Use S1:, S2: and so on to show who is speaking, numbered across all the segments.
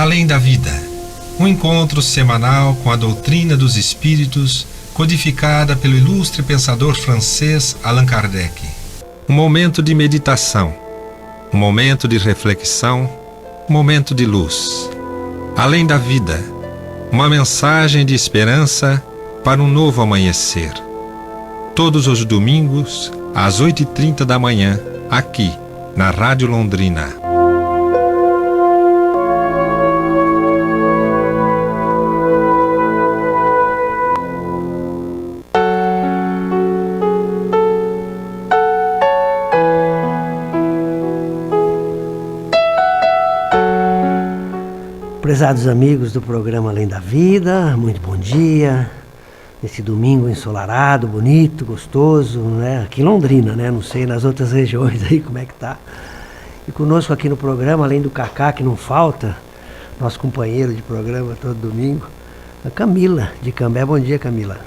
S1: Além da vida, um encontro semanal com a doutrina dos espíritos, codificada pelo ilustre pensador francês Allan Kardec. Um momento de meditação, um momento de reflexão, um momento de luz. Além da vida, uma mensagem de esperança para um novo amanhecer. Todos os domingos, às 8h30 da manhã, aqui, na Rádio Londrina.
S2: Prezados amigos do programa Além da Vida, muito bom dia. Nesse domingo ensolarado, bonito, gostoso, né? Aqui em Londrina, né? Não sei nas outras regiões aí como é que tá. E conosco aqui no programa, além do Cacá, que não falta, nosso companheiro de programa todo domingo, a Camila de Cambé. Bom dia, Camila.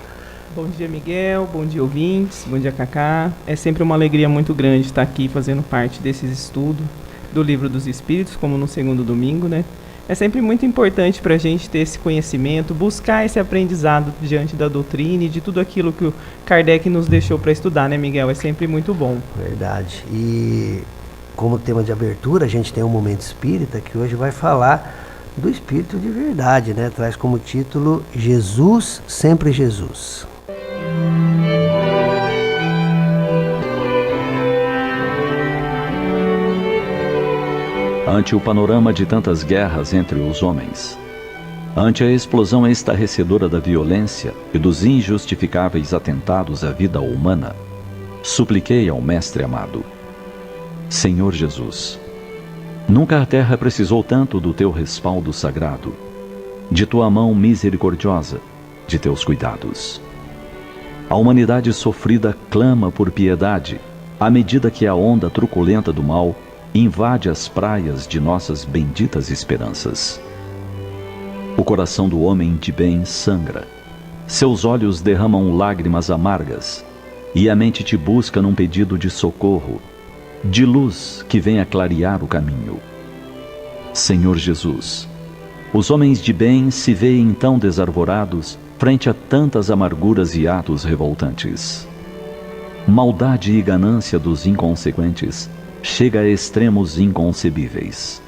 S3: Bom dia, Miguel. Bom dia, ouvintes. Bom dia, Cacá. É sempre uma alegria muito grande estar aqui fazendo parte desses estudos do Livro dos Espíritos, como no segundo domingo, né? É sempre muito importante para a gente ter esse conhecimento, buscar esse aprendizado diante da doutrina e de tudo aquilo que o Kardec nos deixou para estudar, né, Miguel? É sempre muito bom.
S2: Verdade. E como tema de abertura, a gente tem um Momento Espírita que hoje vai falar do Espírito de verdade, né? Traz como título Jesus, Sempre Jesus.
S4: Ante o panorama de tantas guerras entre os homens, ante a explosão estarrecedora da violência e dos injustificáveis atentados à vida humana, supliquei ao Mestre amado: Senhor Jesus, nunca a terra precisou tanto do teu respaldo sagrado, de tua mão misericordiosa, de teus cuidados. A humanidade sofrida clama por piedade, à medida que a onda truculenta do mal invade as praias de nossas benditas esperanças. O coração do homem de bem sangra, seus olhos derramam lágrimas amargas, e a mente te busca num pedido de socorro, de luz que venha clarear o caminho. Senhor Jesus, os homens de bem se veem tão desarvorados frente a tantas amarguras e atos revoltantes. Maldade e ganância dos inconsequentes chega a extremos inconcebíveis.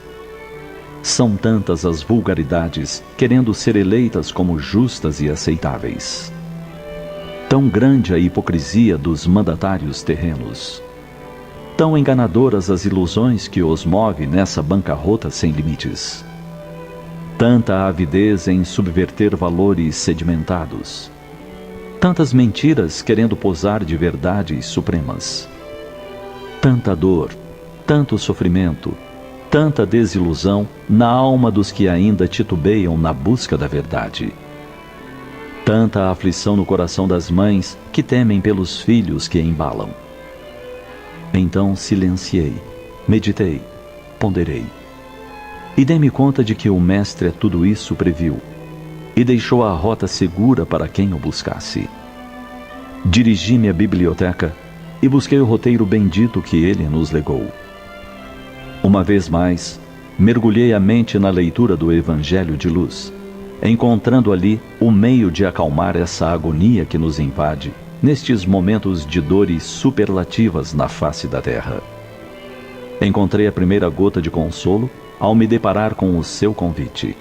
S4: São tantas as vulgaridades querendo ser eleitas como justas e aceitáveis. Tão grande a hipocrisia dos mandatários terrenos. Tão enganadoras as ilusões que os move nessa bancarrota sem limites. Tanta avidez em subverter valores sedimentados. Tantas mentiras querendo posar de verdades supremas. Tanta dor, tanto sofrimento, tanta desilusão na alma dos que ainda titubeiam na busca da verdade. Tanta aflição no coração das mães que temem pelos filhos que embalam. Então silenciei, meditei, ponderei. E dei-me conta de que o Mestre tudo isso previu e deixou a rota segura para quem o buscasse. Dirigi-me à biblioteca e busquei o roteiro bendito que ele nos legou. Uma vez mais, mergulhei a mente na leitura do Evangelho de Luz, encontrando ali o meio de acalmar essa agonia que nos invade nestes momentos de dores superlativas na face da terra. Encontrei a primeira gota de consolo ao me deparar com o seu convite.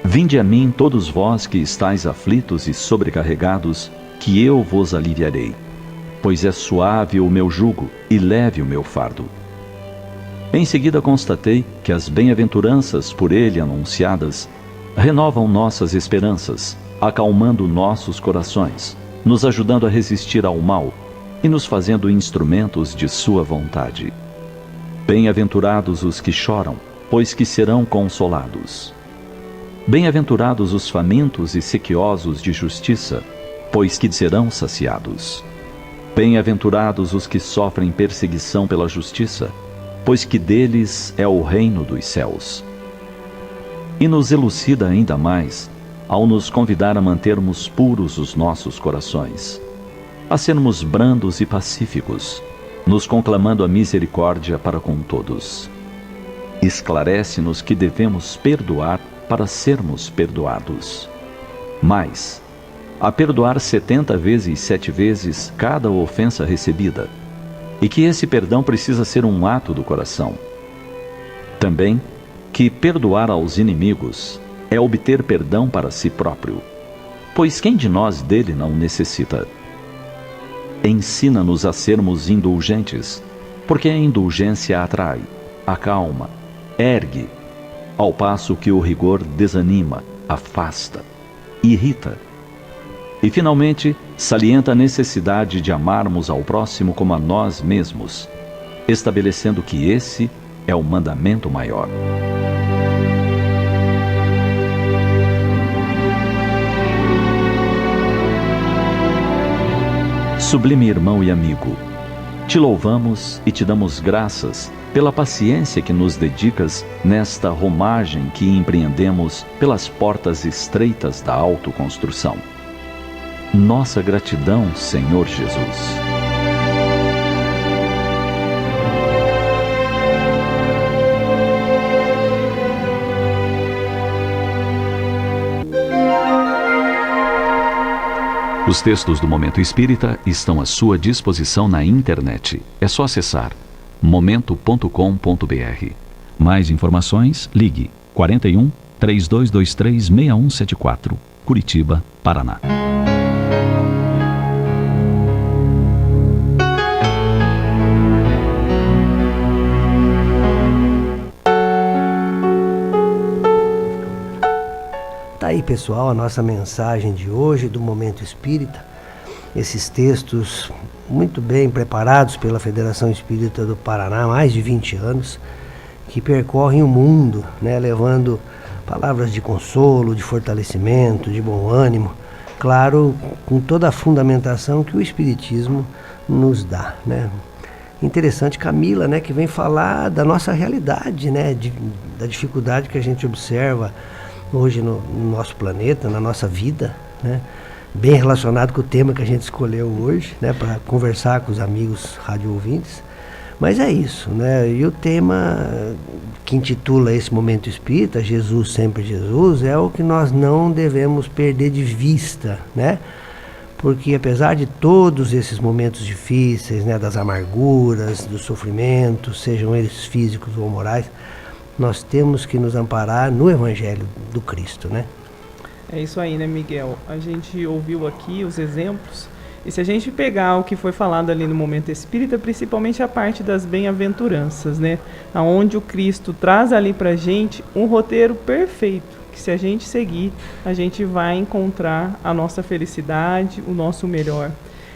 S4: Vinde a mim todos vós que estáis aflitos e sobrecarregados, que eu vos aliviarei, pois é suave o meu jugo e leve o meu fardo. Em seguida constatei que as bem-aventuranças por ele anunciadas renovam nossas esperanças, acalmando nossos corações, nos ajudando a resistir ao mal e nos fazendo instrumentos de sua vontade. Bem-aventurados os que choram, pois que serão consolados. Bem-aventurados os famintos e sequiosos de justiça, pois que serão saciados. Bem-aventurados os que sofrem perseguição pela justiça, pois que deles é o reino dos céus. E nos elucida ainda mais, ao nos convidar a mantermos puros os nossos corações, a sermos brandos e pacíficos, nos conclamando a misericórdia para com todos. Esclarece-nos que devemos perdoar para sermos perdoados. Mais, a perdoar 70 vezes 7 vezes cada ofensa recebida, e que esse perdão precisa ser um ato do coração. Também que perdoar aos inimigos é obter perdão para si próprio, pois quem de nós dele não necessita? Ensina-nos a sermos indulgentes, porque a indulgência atrai, acalma, ergue, ao passo que o rigor desanima, afasta, irrita. E, finalmente, salienta a necessidade de amarmos ao próximo como a nós mesmos, estabelecendo que esse é o mandamento maior. Sublime irmão e amigo, te louvamos e te damos graças pela paciência que nos dedicas nesta romagem que empreendemos pelas portas estreitas da autoconstrução. Nossa gratidão, Senhor Jesus. Os textos do Momento Espírita estão à sua disposição na internet. É só acessar momento.com.br. Mais informações, ligue 41 3223 6174, Curitiba, Paraná.
S2: Tá aí, pessoal, a nossa mensagem de hoje do Momento Espírita. Esses textos muito bem preparados pela Federação Espírita do Paraná há mais de 20 anos, que percorrem o mundo, né, levando palavras de consolo, de fortalecimento, de bom ânimo, claro, com toda a fundamentação que o Espiritismo nos dá, né? Interessante, Camila, né, que vem falar da nossa realidade, né, da dificuldade que a gente observa hoje no nosso planeta, na nossa vida, né? Bem relacionado com o tema que a gente escolheu hoje, né, para conversar com os amigos rádio ouvintes. Mas é isso, né? E o tema que intitula esse Momento Espírita, Jesus, Sempre Jesus, é o que nós não devemos perder de vista, né? Porque apesar de todos esses momentos difíceis, né, das amarguras, dos sofrimentos, sejam eles físicos ou morais, nós temos que nos amparar no Evangelho do Cristo, né?
S3: É isso aí, né, Miguel? A gente ouviu aqui os exemplos, e se a gente pegar o que foi falado ali no Momento Espírita, principalmente a parte das bem-aventuranças, né? Onde o Cristo traz ali pra gente um roteiro perfeito, que se a gente seguir, a gente vai encontrar a nossa felicidade, o nosso melhor.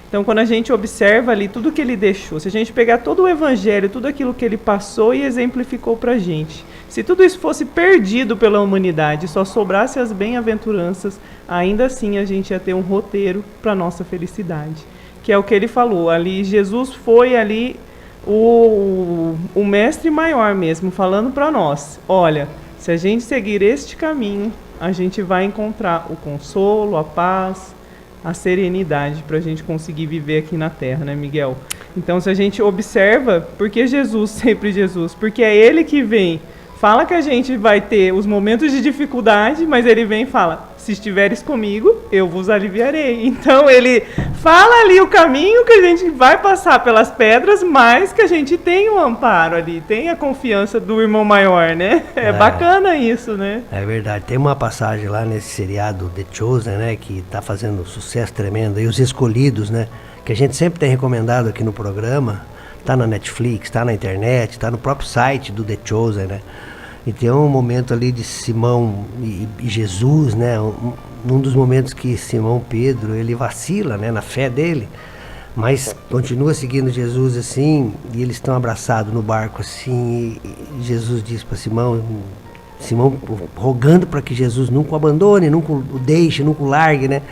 S3: Então, quando a gente observa ali tudo que ele deixou, se a gente pegar todo o Evangelho, tudo aquilo que ele passou e exemplificou para a gente, se tudo isso fosse perdido pela humanidade, só sobrasse as bem-aventuranças, ainda assim a gente ia ter um roteiro para a nossa felicidade. Que é o que ele falou, ali Jesus foi ali o mestre maior mesmo, falando para nós, olha, se a gente seguir este caminho, a gente vai encontrar o consolo, a paz, a serenidade para a gente conseguir viver aqui na Terra, né, Miguel? Então, se a gente observa, por que Jesus, sempre Jesus? Porque é Ele que vem, fala que a gente vai ter os momentos de dificuldade, mas Ele vem e fala, se estiveres comigo, eu vos aliviarei. Então, Ele fala ali o caminho que a gente vai passar pelas pedras, mas que a gente tem um amparo ali, tem a confiança do irmão maior, né? É bacana isso, né? É
S2: verdade. Tem uma passagem lá nesse seriado The Chosen, né, que está fazendo sucesso tremendo, e Os Escolhidos, né, que a gente sempre tem recomendado aqui no programa, está na Netflix, está na internet, está no próprio site do The Chosen, né? E tem um momento ali de Simão e Jesus, né? Um dos momentos que Simão Pedro, ele vacila, né, na fé dele, mas continua seguindo Jesus assim, e eles estão abraçados no barco assim, e Jesus diz para Simão rogando para que Jesus nunca o abandone, nunca o deixe, nunca o largue, né?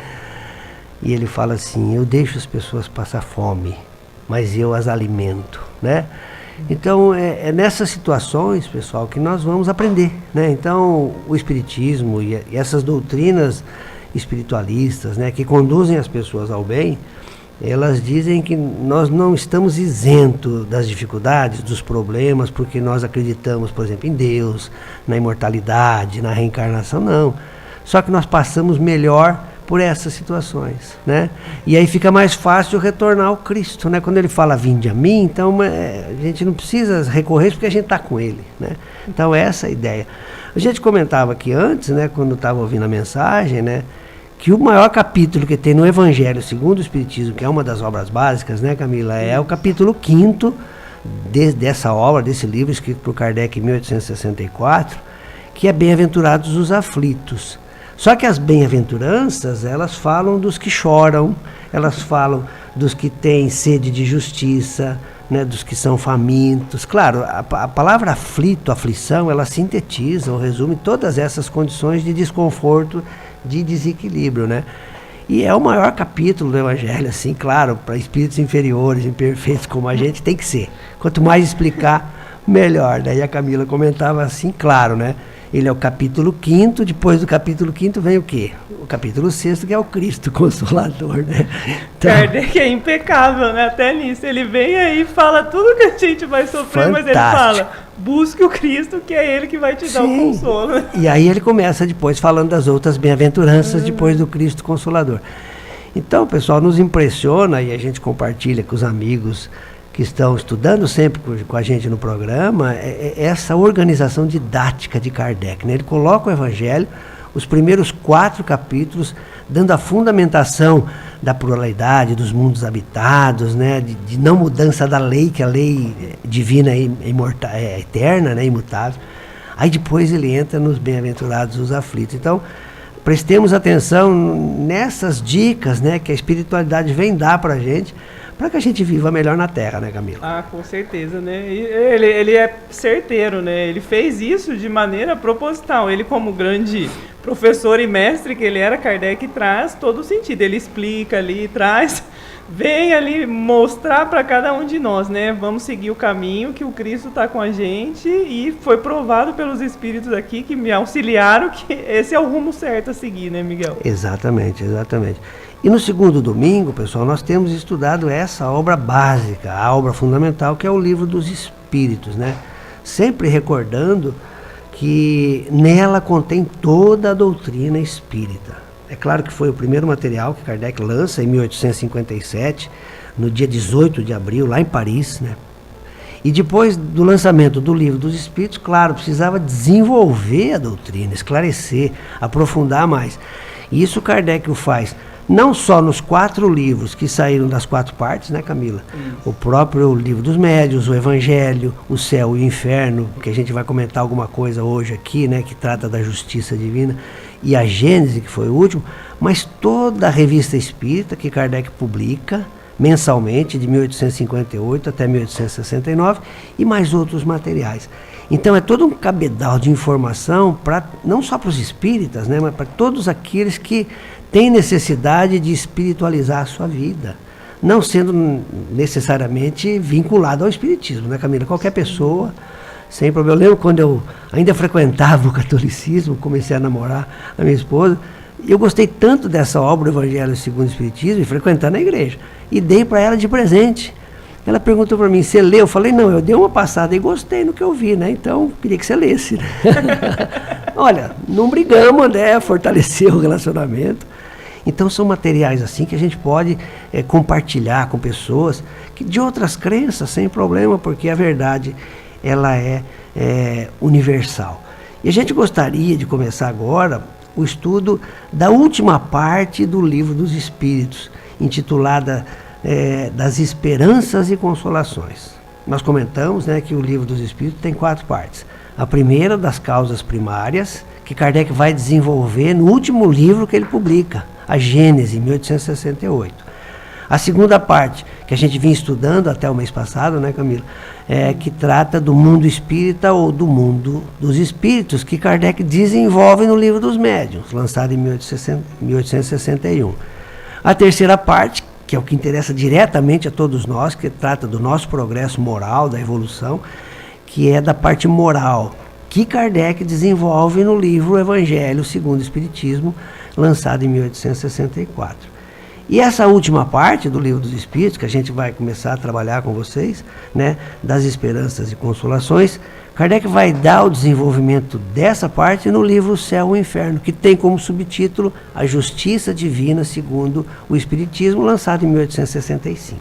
S2: E ele fala assim, eu deixo as pessoas passar fome, mas eu as alimento, né? Então é nessas situações, pessoal, que nós vamos aprender, né? Então o Espiritismo e essas doutrinas espiritualistas, né, que conduzem as pessoas ao bem, elas dizem que nós não estamos isentos das dificuldades, dos problemas, porque nós acreditamos, por exemplo, em Deus, na imortalidade, na reencarnação, não. Só que nós passamos melhor por essas situações, né? E aí fica mais fácil retornar ao Cristo, né? Quando ele fala, vinde a mim, então a gente não precisa recorrer porque a gente está com ele, né? Então essa é a ideia. A gente comentava aqui antes, né, quando estava ouvindo a mensagem, né, que o maior capítulo que tem no Evangelho segundo o Espiritismo, que é uma das obras básicas, né, Camila, é o capítulo 5º dessa obra, desse livro escrito por Kardec em 1864, que é Bem-aventurados os aflitos. Só que as bem-aventuranças, elas falam dos que choram, elas falam dos que têm sede de justiça, né, dos que são famintos. Claro, a palavra aflito, aflição, ela sintetiza ou resume todas essas condições de desconforto, de desequilíbrio, né? E é o maior capítulo do Evangelho, assim, claro, para espíritos inferiores, imperfeitos como a gente, tem que ser. Quanto mais explicar, melhor. Daí a Camila comentava assim, claro, né? Ele é o capítulo 5º, depois do capítulo 5º vem o quê? O capítulo 6º, que é o Cristo Consolador, né? Então,
S3: Kardec é impecável, né? Até nisso. Ele vem aí e fala tudo que a gente vai sofrer, mas ele fala, busque o Cristo, que é ele que vai te dar o consolo.
S2: E aí ele começa depois falando das outras bem-aventuranças, depois do Cristo Consolador. Então, pessoal, nos impressiona, e a gente compartilha com os amigos que estão estudando sempre com a gente no programa, essa organização didática de Kardec, né? Ele coloca o Evangelho, os primeiros 4 capítulos, dando a fundamentação da pluralidade, dos mundos habitados, né? De não mudança da lei, que a lei divina é eterna, né? Imutável. Aí depois ele entra nos bem-aventurados os aflitos. Então, prestemos atenção nessas dicas, né, que a espiritualidade vem dar para a gente, para que a gente viva melhor na Terra, né, Camila?
S3: Ah, com certeza, né? E ele é certeiro, né? Ele fez isso de maneira proposital. Ele, como grande professor e mestre que ele era, Kardec traz todo o sentido. Ele explica ali, vem ali mostrar para cada um de nós, né? Vamos seguir o caminho que o Cristo está com a gente, e foi provado pelos espíritos aqui que me auxiliaram que esse é o rumo certo a seguir, né, Miguel?
S2: Exatamente, exatamente. E no segundo domingo, pessoal, nós temos estudado essa obra básica, a obra fundamental, que é o Livro dos Espíritos, né? Sempre recordando que nela contém toda a doutrina espírita. É claro que foi o primeiro material que Kardec lança em 1857, no dia 18 de abril, lá em Paris, né? E depois do lançamento do Livro dos Espíritos, claro, precisava desenvolver a doutrina, esclarecer, aprofundar mais. E isso Kardec o faz não só nos 4 livros que saíram das 4 partes, né, Camila? O próprio Livro dos Médiuns, o Evangelho, o Céu e o Inferno, que a gente vai comentar alguma coisa hoje aqui, né, que trata da justiça divina, e a Gênese, que foi o último, mas toda a revista espírita que Kardec publica mensalmente, de 1858 até 1869, e mais outros materiais. Então é todo um cabedal de informação, não só para os espíritas, né, mas para todos aqueles que têm necessidade de espiritualizar a sua vida, não sendo necessariamente vinculado ao espiritismo, né, Camila? Qualquer pessoa, sem problema. Eu lembro quando eu ainda frequentava o catolicismo, comecei a namorar a minha esposa, e eu gostei tanto dessa obra, o Evangelho segundo o Espiritismo, e frequentando a igreja, e dei para ela de presente. Ela perguntou para mim, você leu? Eu falei, não, eu dei uma passada e gostei no que eu vi, né? Então, queria que você lesse. Né? Olha, não brigamos, né? Fortaleceu o relacionamento. Então, são materiais assim que a gente pode compartilhar com pessoas que de outras crenças, sem problema, porque a verdade, ela é universal. E a gente gostaria de começar agora o estudo da última parte do Livro dos Espíritos, intitulada Das Esperanças e Consolações. Nós comentamos, né, que o Livro dos Espíritos tem 4 partes. A primeira, das causas primárias, que Kardec vai desenvolver no último livro que ele publica, a Gênese, em 1868. A segunda parte, que a gente vinha estudando até o mês passado, né, Camila, que trata do mundo espírita ou do mundo dos espíritos, que Kardec desenvolve no Livro dos Médiuns, lançado em 1861. A terceira parte, que é o que interessa diretamente a todos nós, que trata do nosso progresso moral, da evolução, que é da parte moral, que Kardec desenvolve no livro Evangelho segundo o Espiritismo, lançado em 1864. E essa última parte do Livro dos Espíritos, que a gente vai começar a trabalhar com vocês, né, das esperanças e consolações, Kardec vai dar o desenvolvimento dessa parte no livro O Céu e o Inferno, que tem como subtítulo A Justiça Divina segundo o Espiritismo, lançado em 1865.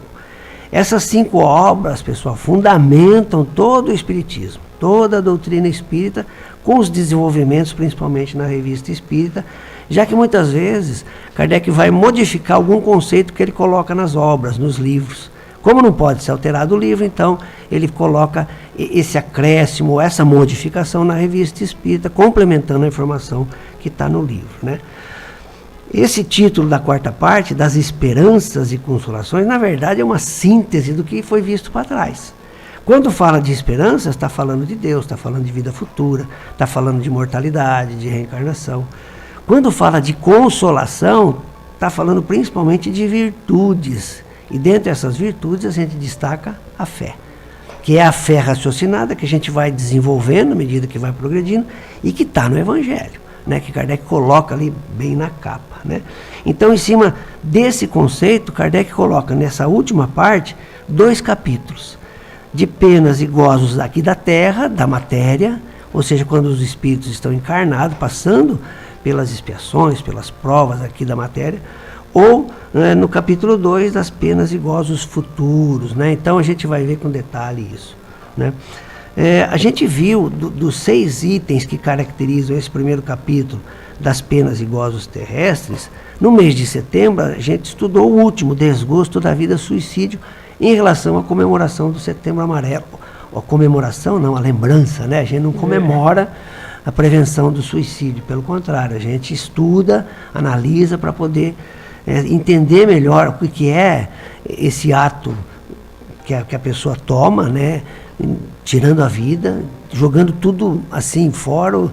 S2: Essas 5 obras, pessoal, fundamentam todo o Espiritismo, toda a doutrina espírita, com os desenvolvimentos, principalmente na Revista Espírita, já que muitas vezes Kardec vai modificar algum conceito que ele coloca nas obras, nos livros. Como não pode ser alterado o livro, então ele coloca esse acréscimo, essa modificação na Revista Espírita, complementando a informação que está no livro, né? Esse título da 4ª parte, das esperanças e consolações, na verdade é uma síntese do que foi visto para trás. Quando fala de esperanças, está falando de Deus, está falando de vida futura, está falando de mortalidade, de reencarnação. Quando fala de consolação, está falando principalmente de virtudes. E dentre essas virtudes a gente destaca a fé, que é a fé raciocinada, que a gente vai desenvolvendo à medida que vai progredindo e que está no Evangelho, né, que Kardec coloca ali bem na capa, né? Então, em cima desse conceito, Kardec coloca nessa última parte 2 capítulos de penas e gozos aqui da terra, da matéria, ou seja, quando os espíritos estão encarnados, passando pelas expiações, pelas provas aqui da matéria, ou no capítulo 2 das penas e gozos futuros, né? Então a gente vai ver com detalhe isso, né? A gente viu dos 6 itens que caracterizam esse primeiro capítulo das penas e gozos terrestres, no mês de setembro a gente estudou o último, desgosto da vida, suicídio, em relação à comemoração do Setembro Amarelo. A comemoração não, a lembrança, né? A gente não comemora a prevenção do suicídio, pelo contrário, a gente estuda, analisa para poder entender melhor o que é esse ato que a pessoa toma, né, tirando a vida, jogando tudo assim fora, o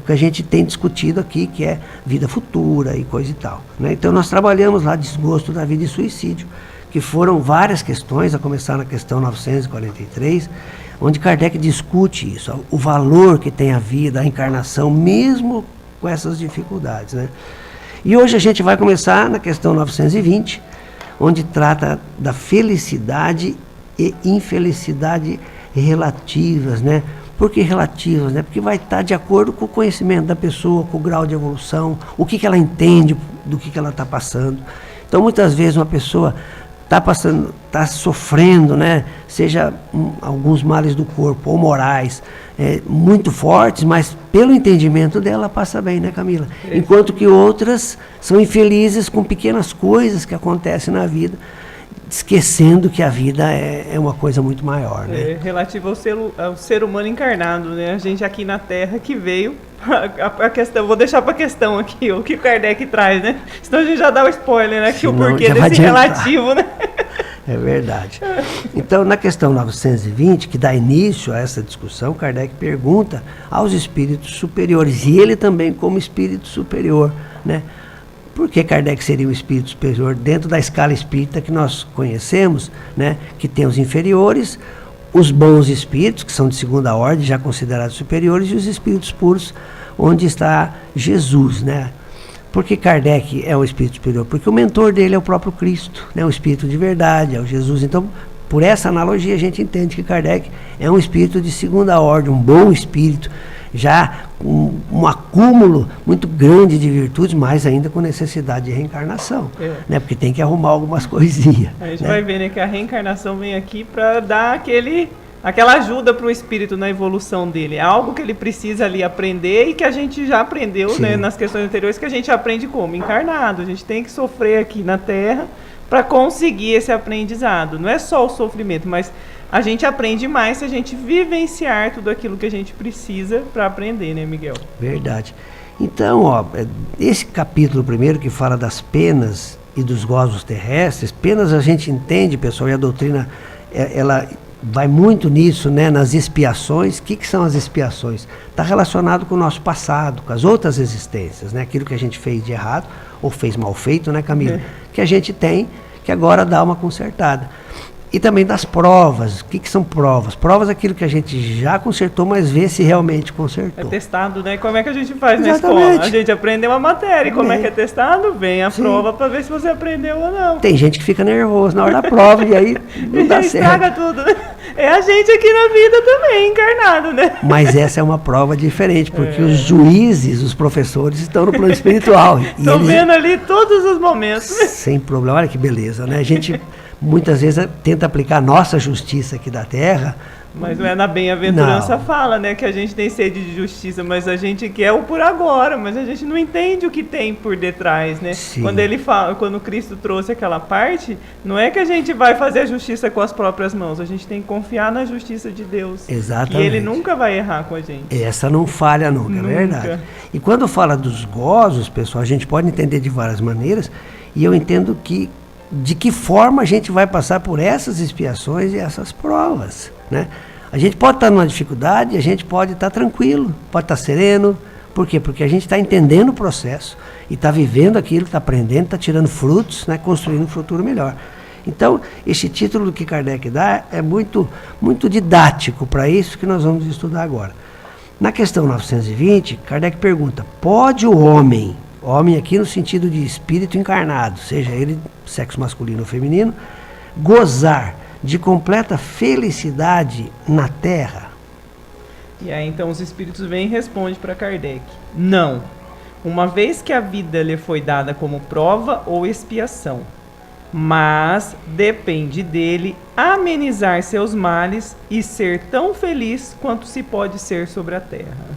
S2: que a gente tem discutido aqui, que é vida futura e coisa e tal, né? Então nós trabalhamos lá desgosto da vida e suicídio, que foram várias questões, a começar na questão 943, onde Kardec discute isso, o valor que tem a vida, a encarnação, mesmo com essas dificuldades, né? E hoje a gente vai começar na questão 920, onde trata da felicidade e infelicidade relativas, né? Por que relativas, né? Porque vai estar de acordo com o conhecimento da pessoa, com o grau de evolução, o que ela entende do que ela está passando. Então, muitas vezes uma pessoa está sofrendo, né? Seja alguns males do corpo ou morais, muito fortes, mas pelo entendimento dela passa bem, né, Camila? Enquanto que outras são infelizes com pequenas coisas que acontecem na vida, esquecendo que a vida é uma coisa muito maior, né?
S3: Relativo ao ser humano encarnado, né? A gente aqui na Terra que veio, a questão, vou deixar para a questão aqui, o que o Kardec traz, né? Senão a gente já dá o spoiler, né? Que o porquê desse relativo, né?
S2: É verdade. Então, na questão 920, que dá início a essa discussão, Kardec pergunta aos espíritos superiores, e ele também como espírito superior, né? Por que Kardec seria um espírito superior dentro da escala espírita que nós conhecemos, né? Que tem os inferiores, os bons espíritos, que são de segunda ordem, já considerados superiores, e os espíritos puros, onde está Jesus, né? Por que Kardec é o espírito superior? Porque o mentor dele é o próprio Cristo, né? O espírito de verdade, é o Jesus. Então, por essa analogia, a gente entende que Kardec é um espírito de segunda ordem, um bom espírito, já um acúmulo muito grande de virtudes, mas ainda com necessidade de reencarnação, né? Porque tem que arrumar algumas coisinhas.
S3: A gente vai ver, né, que a reencarnação vem aqui para dar aquela ajuda para o espírito na evolução dele. É algo que ele precisa ali aprender e que a gente já aprendeu, né, nas questões anteriores, que a gente aprende como? Encarnado. A gente tem que sofrer aqui na Terra para conseguir esse aprendizado. Não é só o sofrimento, mas a gente aprende mais se a gente vivenciar tudo aquilo que a gente precisa para aprender, né, Miguel? Verdade.
S2: Então, ó, esse capítulo primeiro que fala das penas e dos gozos terrestres, penas a gente entende, pessoal, e a doutrina, ela vai muito nisso, né, nas expiações. O que são as expiações? Está relacionado com o nosso passado, com as outras existências, né? Aquilo que a gente fez de errado, ou fez mal feito, né, Camila? Que a gente tem, que agora dá uma consertada. E também das provas. O que são provas? Provas é aquilo que a gente já consertou, mas vê se realmente
S3: É
S2: consertou.
S3: testado, né? Como é que a gente faz na
S2: Exatamente.
S3: escola? A gente aprendeu uma matéria. E como é que é testado? Vem a
S2: Sim.
S3: prova para ver se você aprendeu ou não.
S2: Tem gente que fica nervoso na hora da prova e aí não dá
S3: Estraga
S2: certo.
S3: tudo. É a gente aqui na vida também, encarnado, né?
S2: Mas essa é uma prova diferente, porque os juízes, os professores estão no plano espiritual. E
S3: Tô
S2: eles,
S3: vendo ali todos os momentos.
S2: sem problema, olha que beleza, né? A gente muitas vezes tenta aplicar a nossa justiça aqui da Terra.
S3: Mas não é na bem-aventurança
S2: Não.
S3: fala, né? Que a gente tem sede de justiça, mas a gente quer o por agora, mas a gente não entende o que tem por detrás, né?
S2: Sim.
S3: Quando ele fala, quando Cristo trouxe aquela parte, não é que a gente vai fazer a justiça com as próprias mãos, a gente tem que confiar na justiça de Deus.
S2: Exatamente.
S3: E ele nunca vai errar com a gente.
S2: Essa não falha nunca,
S3: Nunca.
S2: é verdade. E quando fala dos gozos, pessoal, a gente pode entender de várias maneiras, e eu entendo que de que forma a gente vai passar por essas expiações e essas provas, né? A gente pode estar numa dificuldade, a gente pode estar tranquilo, pode estar sereno. Por quê? Porque a gente está entendendo o processo e está vivendo aquilo, está aprendendo, está tirando frutos, né? Construindo um futuro melhor. Então, esse título que Kardec dá é muito, muito didático para isso que nós vamos estudar agora. Na questão 920, Kardec pergunta: pode o homem aqui no sentido de espírito encarnado, seja ele sexo masculino ou feminino, gozar de completa felicidade na Terra?
S3: E aí então os espíritos vêm e respondem para Kardec: não, uma vez que a vida lhe foi dada como prova ou expiação, mas depende dele amenizar seus males e ser tão feliz quanto se pode ser sobre a terra.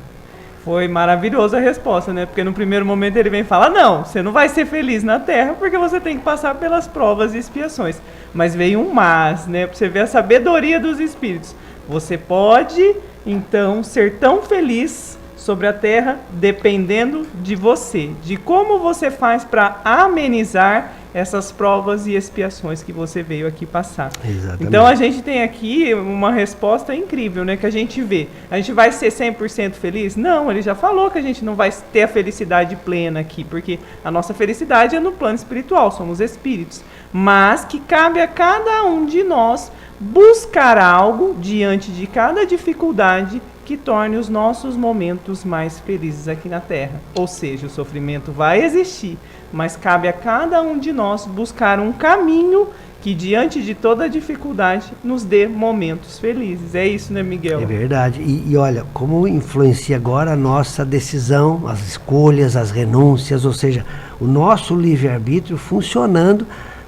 S3: Foi maravilhosa a resposta, né? Porque no primeiro momento ele vem falar: não, você não vai ser feliz na Terra porque você tem que passar pelas provas e expiações. Mas veio um mas, né? Pra você ver a sabedoria dos espíritos. Você pode, então, ser tão feliz sobre a Terra dependendo de você, de como você faz para amenizar essas provas e expiações que você veio aqui passar.
S2: Exatamente.
S3: Então a gente tem aqui uma resposta incrível, né? Que a gente vê. A gente vai ser 100% feliz? Não, ele já falou que a gente não vai ter a felicidade plena aqui, porque a nossa felicidade é no plano espiritual, somos espíritos. Mas que cabe a cada um de nós buscar algo diante de cada dificuldade que torne os nossos momentos mais felizes aqui na Terra. Ou seja, o sofrimento vai existir, mas cabe a cada um de nós buscar um caminho que, diante de toda a dificuldade, nos dê momentos felizes. É isso, né, Miguel?
S2: É verdade. E olha, como influencia agora a nossa decisão, as escolhas, as renúncias, ou seja, o nosso livre-arbítrio funcionando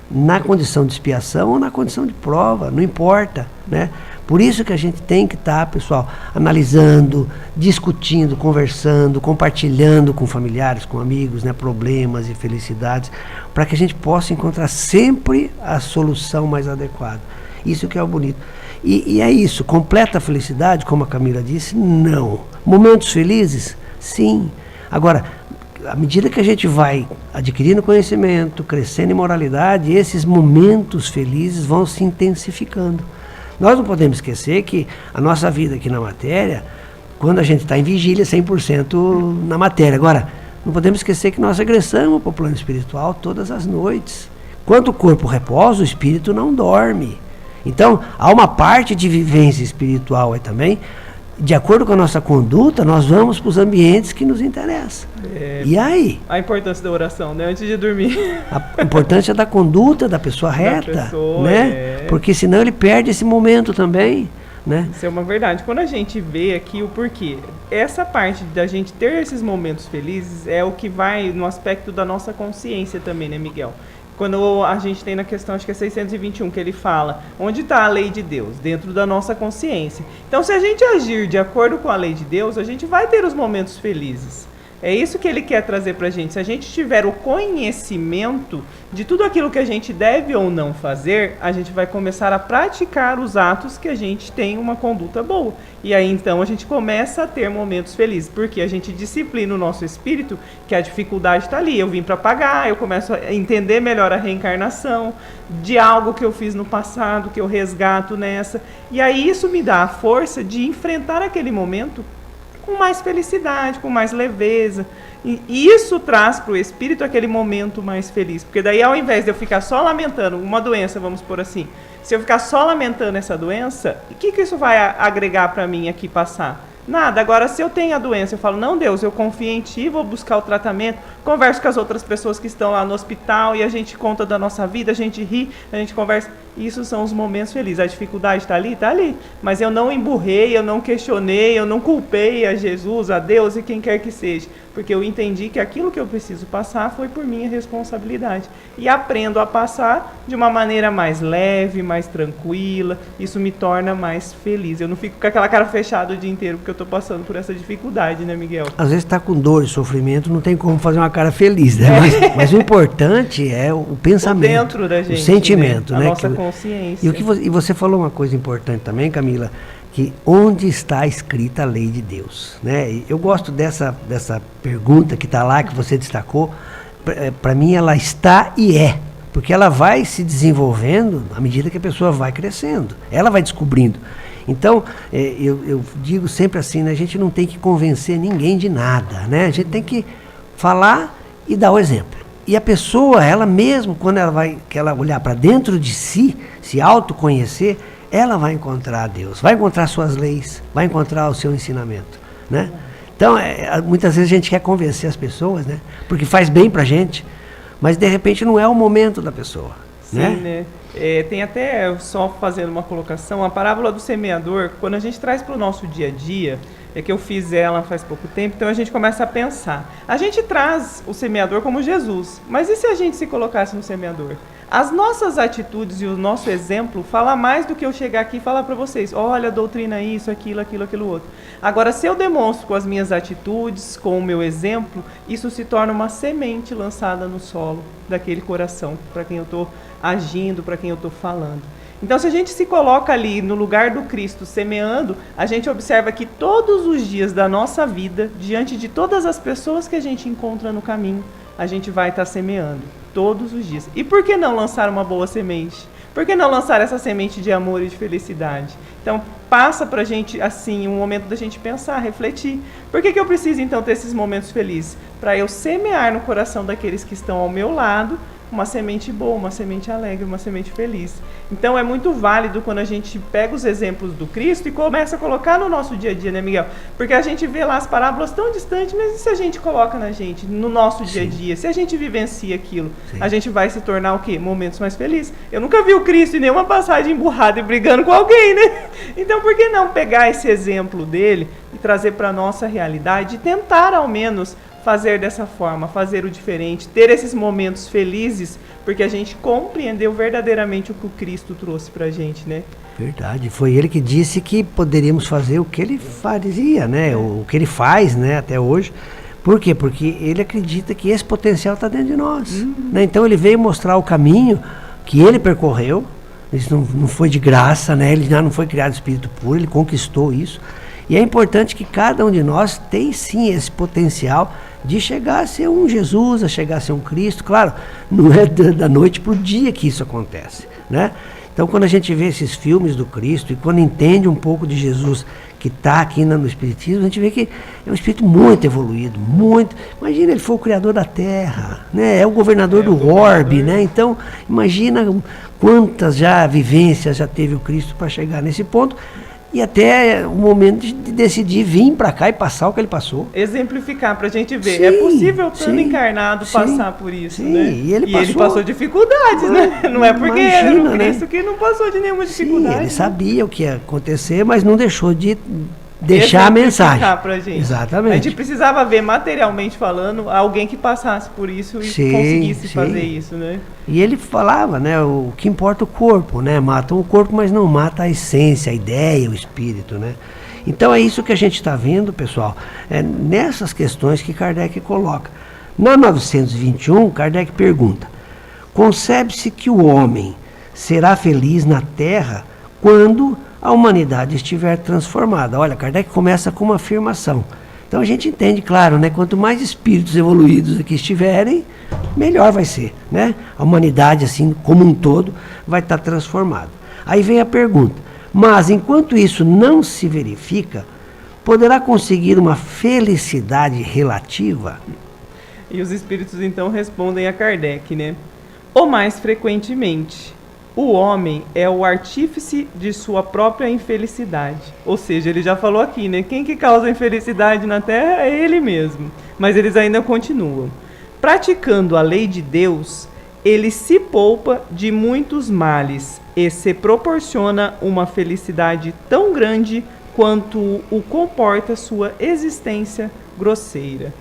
S2: na condição de expiação ou na condição de prova, não importa, né? Por isso que a gente tem que estar, pessoal, analisando, discutindo, conversando, compartilhando com familiares, com amigos, né, problemas e felicidades, para que a gente possa encontrar sempre a solução mais adequada. Isso que é o bonito. E é isso, completa felicidade, como a Camila disse, não. Momentos felizes? Sim. Agora, à medida que a gente vai adquirindo conhecimento, crescendo em moralidade, esses momentos felizes vão se intensificando. Nós não podemos esquecer que a nossa vida aqui na matéria, quando a gente está em vigília, 100% na matéria. Agora, não podemos esquecer que nós regressamos para o plano espiritual todas as noites. Quando o corpo repousa, o espírito não dorme. Então, há uma parte de vivência espiritual aí também. De acordo com a nossa conduta, nós vamos para os ambientes que nos interessam. E aí?
S3: A importância da oração, né? Antes de dormir.
S2: A importância da conduta da pessoa reta,
S3: pessoa,
S2: né? Porque senão ele perde esse momento também, né?
S3: Isso é uma verdade. Quando a gente vê aqui o porquê, essa parte da gente ter esses momentos felizes é o que vai no aspecto da nossa consciência também, né, Miguel? Quando a gente tem na questão, acho que é 621, que ele fala, onde está a lei de Deus? Dentro da nossa consciência. Então, se a gente agir de acordo com a lei de Deus, a gente vai ter os momentos felizes. É isso que ele quer trazer pra gente. Se a gente tiver o conhecimento de tudo aquilo que a gente deve ou não fazer, a gente vai começar a praticar os atos que a gente tem uma conduta boa. E aí então a gente começa a ter momentos felizes, porque a gente disciplina o nosso espírito que a dificuldade está ali. Eu vim para pagar, eu começo a entender melhor a reencarnação de algo que eu fiz no passado, que eu resgato nessa. E aí isso me dá a força de enfrentar aquele momento com mais felicidade, com mais leveza. E isso traz para o espírito aquele momento mais feliz. Porque daí, ao invés de eu ficar só lamentando uma doença, vamos por assim, se eu ficar só lamentando essa doença, o que isso vai agregar para mim aqui passar? Nada. Agora, se eu tenho a doença, eu falo, não, Deus, eu confio em Ti, vou buscar o tratamento, converso com as outras pessoas que estão lá no hospital e a gente conta da nossa vida, a gente ri, a gente conversa. Isso são os momentos felizes. A dificuldade está ali? Está ali. Mas eu não emburrei, eu não questionei, eu não culpei a Jesus, a Deus e quem quer que seja. Porque eu entendi que aquilo que eu preciso passar foi por minha responsabilidade. E aprendo a passar de uma maneira mais leve, mais tranquila. Isso me torna mais feliz. Eu não fico com aquela cara fechada o dia inteiro porque eu estou passando por essa dificuldade, né, Miguel?
S2: Às vezes está com dor e sofrimento, não tem como fazer uma cara feliz, né? Mas o importante é o pensamento,
S3: dentro da gente,
S2: o sentimento, né?
S3: A nossa consciência.
S2: E você falou uma coisa importante também, Camila, que onde está escrita a lei de Deus, né? E eu gosto dessa pergunta que está lá, que você destacou. Para mim ela está e é, porque ela vai se desenvolvendo à medida que a pessoa vai crescendo, ela vai descobrindo. Então, eu digo sempre assim, né? A gente não tem que convencer ninguém de nada, né? A gente tem que falar e dar o exemplo. E a pessoa, ela mesmo, quando ela olhar para dentro de si, se autoconhecer, ela vai encontrar Deus, vai encontrar suas leis, vai encontrar o seu ensinamento, né? Então, muitas vezes a gente quer convencer as pessoas, né? Porque faz bem pra gente, mas de repente não é o momento da pessoa.
S3: Sim, né? Tem até, só fazendo uma colocação, a parábola do semeador, quando a gente traz para o nosso dia a dia, é que eu fiz ela faz pouco tempo, então a gente começa a pensar. A gente traz o semeador como Jesus, mas e se a gente se colocasse no semeador? As nossas atitudes e o nosso exemplo fala mais do que eu chegar aqui e falar para vocês, olha, a doutrina é isso, aquilo, outro. Agora, se eu demonstro com as minhas atitudes, com o meu exemplo, isso se torna uma semente lançada no solo daquele coração, para quem eu estou agindo, para quem eu estou falando. Então, se a gente se coloca ali no lugar do Cristo semeando, a gente observa que todos os dias da nossa vida, diante de todas as pessoas que a gente encontra no caminho, a gente vai estar semeando. Todos os dias. E por que não lançar uma boa semente? Por que não lançar essa semente de amor e de felicidade? Então, passa pra gente, assim, um momento da gente pensar, refletir. Por que eu preciso, então, ter esses momentos felizes? Para eu semear no coração daqueles que estão ao meu lado uma semente boa, uma semente alegre, uma semente feliz. Então, é muito válido quando a gente pega os exemplos do Cristo e começa a colocar no nosso dia a dia, né, Miguel? Porque a gente vê lá as parábolas tão distantes, mas e se a gente coloca na gente, no nosso dia a dia? Se a gente vivencia aquilo, a gente vai se tornar o quê? Momentos mais felizes. Eu nunca vi o Cristo em nenhuma passagem emburrada e brigando com alguém, né? Então, por que não pegar esse exemplo dele e trazer para a nossa realidade e tentar, ao menos, fazer dessa forma, fazer o diferente, ter esses momentos felizes, porque a gente compreendeu verdadeiramente o que o Cristo trouxe pra gente, né?
S2: Verdade, foi ele que disse que poderíamos fazer o que ele fazia, né? O que ele faz, né, até hoje. Por quê? Porque ele acredita que esse potencial está dentro de nós, né? Então ele veio mostrar o caminho que ele percorreu. Isso não foi de graça, né? Ele já não foi criado espírito puro, ele conquistou isso. E é importante que cada um de nós tem sim esse potencial de chegar a ser um Jesus, a chegar a ser um Cristo. Claro, não é da noite para o dia que isso acontece, né? Então, quando a gente vê esses filmes do Cristo e quando entende um pouco de Jesus que está aqui no Espiritismo, a gente vê que é um espírito muito evoluído, muito. Imagina, ele foi o criador da Terra, né? É o governador do orbe, né? Então, imagina quantas vivências já teve o Cristo para chegar nesse ponto. E até o momento de decidir vir para cá e passar o que ele passou.
S3: Exemplificar para a gente ver.
S2: Sim,
S3: é possível, estando encarnado, passar por isso, né?
S2: E ele
S3: passou dificuldades, né? Não é porque ele era um Cristo, né, que não passou de nenhuma dificuldade.
S2: Ele sabia o que ia acontecer, mas não deixou de deixar a mensagem.
S3: Pra gente.
S2: Exatamente.
S3: A gente precisava ver, materialmente falando, alguém que passasse por isso e conseguisse fazer isso, né?
S2: E ele falava, né, o que importa é o corpo, né? Matam o corpo, mas não mata a essência, a ideia, o espírito, né? Então é isso que a gente está vendo, pessoal, nessas questões que Kardec coloca. Na 921, Kardec pergunta: concebe-se que o homem será feliz na Terra quando a humanidade estiver transformada? Olha, Kardec começa com uma afirmação. Então a gente entende, claro, né? Quanto mais espíritos evoluídos aqui estiverem, melhor vai ser, né? A humanidade, assim, como um todo, vai estar transformada. Aí vem a pergunta: mas enquanto isso não se verifica, poderá conseguir uma felicidade relativa?
S3: E os espíritos então respondem a Kardec, né? O mais frequentemente, o homem é o artífice de sua própria infelicidade. Ou seja, ele já falou aqui, né? Quem que causa infelicidade na Terra é ele mesmo. Mas eles ainda continuam. Praticando a lei de Deus, ele se poupa de muitos males e se proporciona uma felicidade tão grande quanto o comporta sua existência grosseira.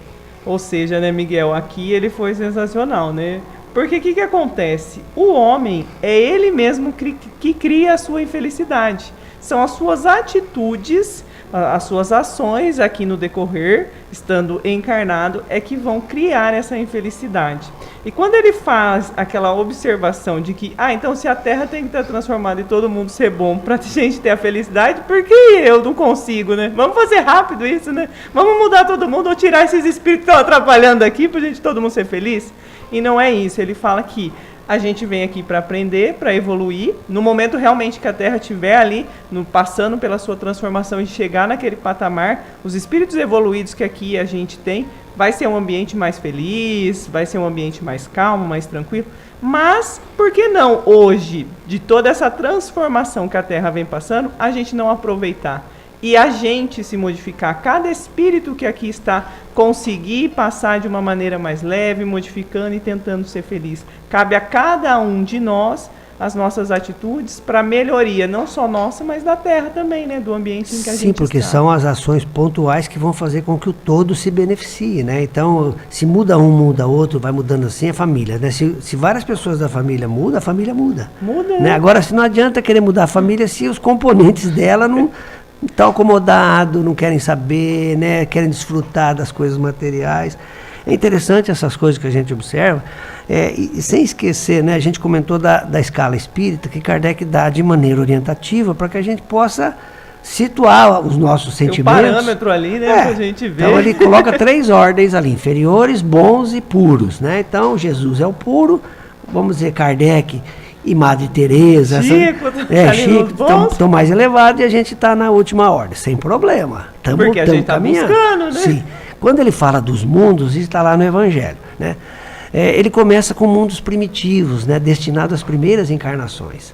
S3: Ou seja, né, Miguel, aqui ele foi sensacional, né? Porque o que acontece? O homem é ele mesmo que cria a sua infelicidade. São as suas atitudes, as suas ações aqui no decorrer, estando encarnado, é que vão criar essa infelicidade. E quando ele faz aquela observação de que, então se a Terra tem que estar transformada e todo mundo ser bom para a gente ter a felicidade, por que eu não consigo, né? Vamos fazer rápido isso, né? Vamos mudar todo mundo ou tirar esses espíritos que estão atrapalhando aqui para a gente todo mundo ser feliz? E não é isso, ele fala que a gente vem aqui para aprender, para evoluir. No momento realmente que a Terra estiver ali, passando pela sua transformação e chegar naquele patamar, os espíritos evoluídos que aqui a gente tem, vai ser um ambiente mais feliz, vai ser um ambiente mais calmo, mais tranquilo. Mas, por que não hoje, de toda essa transformação que a Terra vem passando, a gente não aproveitar? E a gente se modificar, cada espírito que aqui está, conseguir passar de uma maneira mais leve, modificando e tentando ser feliz. Cabe a cada um de nós as nossas atitudes para melhoria, não só nossa, mas da Terra também, né? Do ambiente em que a gente está.
S2: Sim, porque são as ações pontuais que vão fazer com que o todo se beneficie, né? Então, se muda um, muda outro, vai mudando assim a família, né? Se várias pessoas da família mudam, a família muda.
S3: Muda,
S2: né? Agora, se não adianta querer mudar a família se os componentes dela não estão acomodados, não querem saber, né? Querem desfrutar das coisas materiais. É interessante essas coisas que a gente observa, e sem esquecer, né, a gente comentou da escala espírita, que Kardec dá de maneira orientativa para que a gente possa situar os nossos sentimentos.
S3: Tem um parâmetro ali, né, pra gente ver.
S2: Então ele coloca 3 ordens ali, inferiores, bons e puros, né? Então Jesus é o puro, vamos dizer Kardec e Madre Teresa,
S3: Chico
S2: estão mais elevados, e a gente está na última ordem, sem problema.
S3: Porque a gente está buscando, né?
S2: Sim. Quando ele fala dos mundos, isso está lá no Evangelho, né? Ele começa com mundos primitivos, né? Destinados às primeiras encarnações.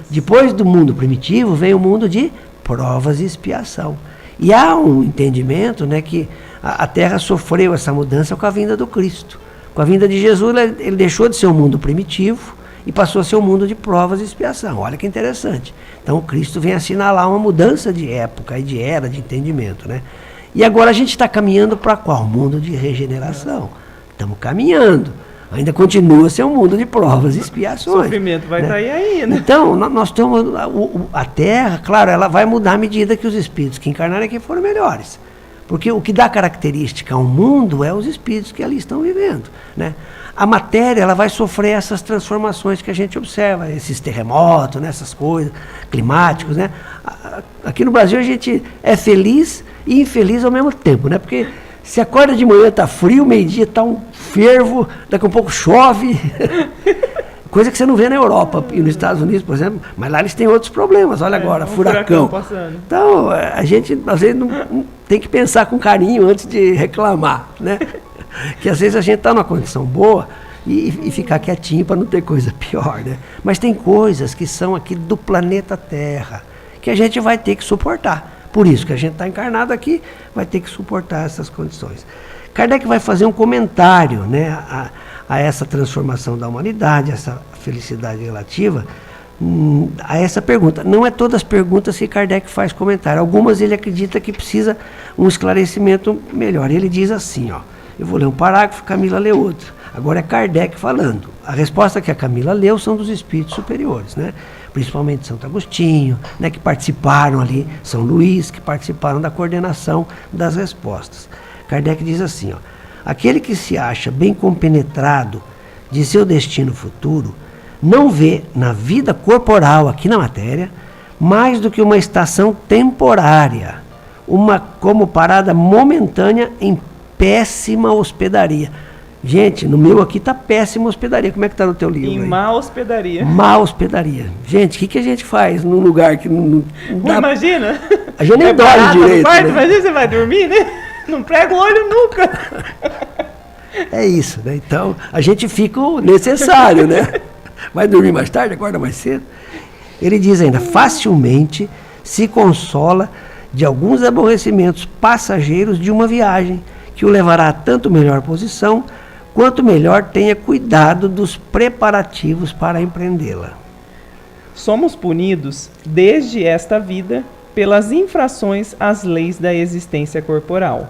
S2: Depois do mundo primitivo, vem o mundo de provas e expiação. E há um entendimento, né, que a Terra sofreu essa mudança com a vinda do Cristo. Com a vinda de Jesus, ele deixou de ser um mundo primitivo e passou a ser um mundo de provas e expiação. Olha que interessante. Então o Cristo vem assinalar uma mudança de época e de era, de entendimento, né? E agora a gente está caminhando para qual? Mundo de regeneração. Estamos caminhando. Ainda continua a ser um mundo de provas e expiações.
S3: O sofrimento vai estar aí ainda.
S2: Então, nós estamos... A Terra, claro, ela vai mudar à medida que os espíritos que encarnarem aqui forem melhores. Porque o que dá característica ao mundo é os espíritos que ali estão vivendo, né? A matéria, ela vai sofrer essas transformações que a gente observa, esses terremotos, né, essas coisas, climáticos, né? Aqui no Brasil a gente é feliz e infeliz ao mesmo tempo, né? Porque se acorda de manhã, está frio, meio-dia está um fervo, daqui a pouco chove, coisa que você não vê na Europa e nos Estados Unidos, por exemplo, mas lá eles têm outros problemas, olha agora, furacão. Então, a gente às vezes não tem que pensar com carinho antes de reclamar, né? Que às vezes a gente está numa condição boa e ficar quietinho para não ter coisa pior, né? Mas tem coisas que são aqui do planeta Terra, que a gente vai ter que suportar. Por isso que a gente está encarnado aqui, vai ter que suportar essas condições. Kardec vai fazer um comentário, né, a essa transformação da humanidade, essa felicidade relativa, a essa pergunta. Não é todas as perguntas que Kardec faz comentário. Algumas ele acredita que precisa um esclarecimento melhor. Ele diz assim, ó, eu vou ler um parágrafo, Camila lê outro. Agora é Kardec falando. A resposta que a Camila leu são dos espíritos superiores, né? Principalmente Santo Agostinho, né, que participaram ali, São Luís, que participaram da coordenação das respostas. Kardec diz assim, ó, aquele que se acha bem compenetrado de seu destino futuro, não vê na vida corporal, aqui na matéria, mais do que uma estação temporária, como parada momentânea em péssima hospedaria. Gente, no meu aqui tá péssima hospedaria. Como é que tá no teu livro?
S3: Em
S2: aí?
S3: má hospedaria.
S2: Má hospedaria. Gente, o que a gente faz num lugar que não dá...
S3: Imagina.
S2: A gente nem dorme
S3: parado no
S2: direito,
S3: quarto,
S2: né?
S3: Imagina, você vai dormir, né? Não prega o olho nunca.
S2: É isso, né? Então, a gente fica o necessário, né? Vai dormir mais tarde, acorda mais cedo. Ele diz ainda, facilmente se consola de alguns aborrecimentos passageiros de uma viagem, que o levará a tanto melhor posição, quanto melhor tenha cuidado dos preparativos para empreendê-la.
S3: Somos punidos, desde esta vida, pelas infrações às leis da existência corporal,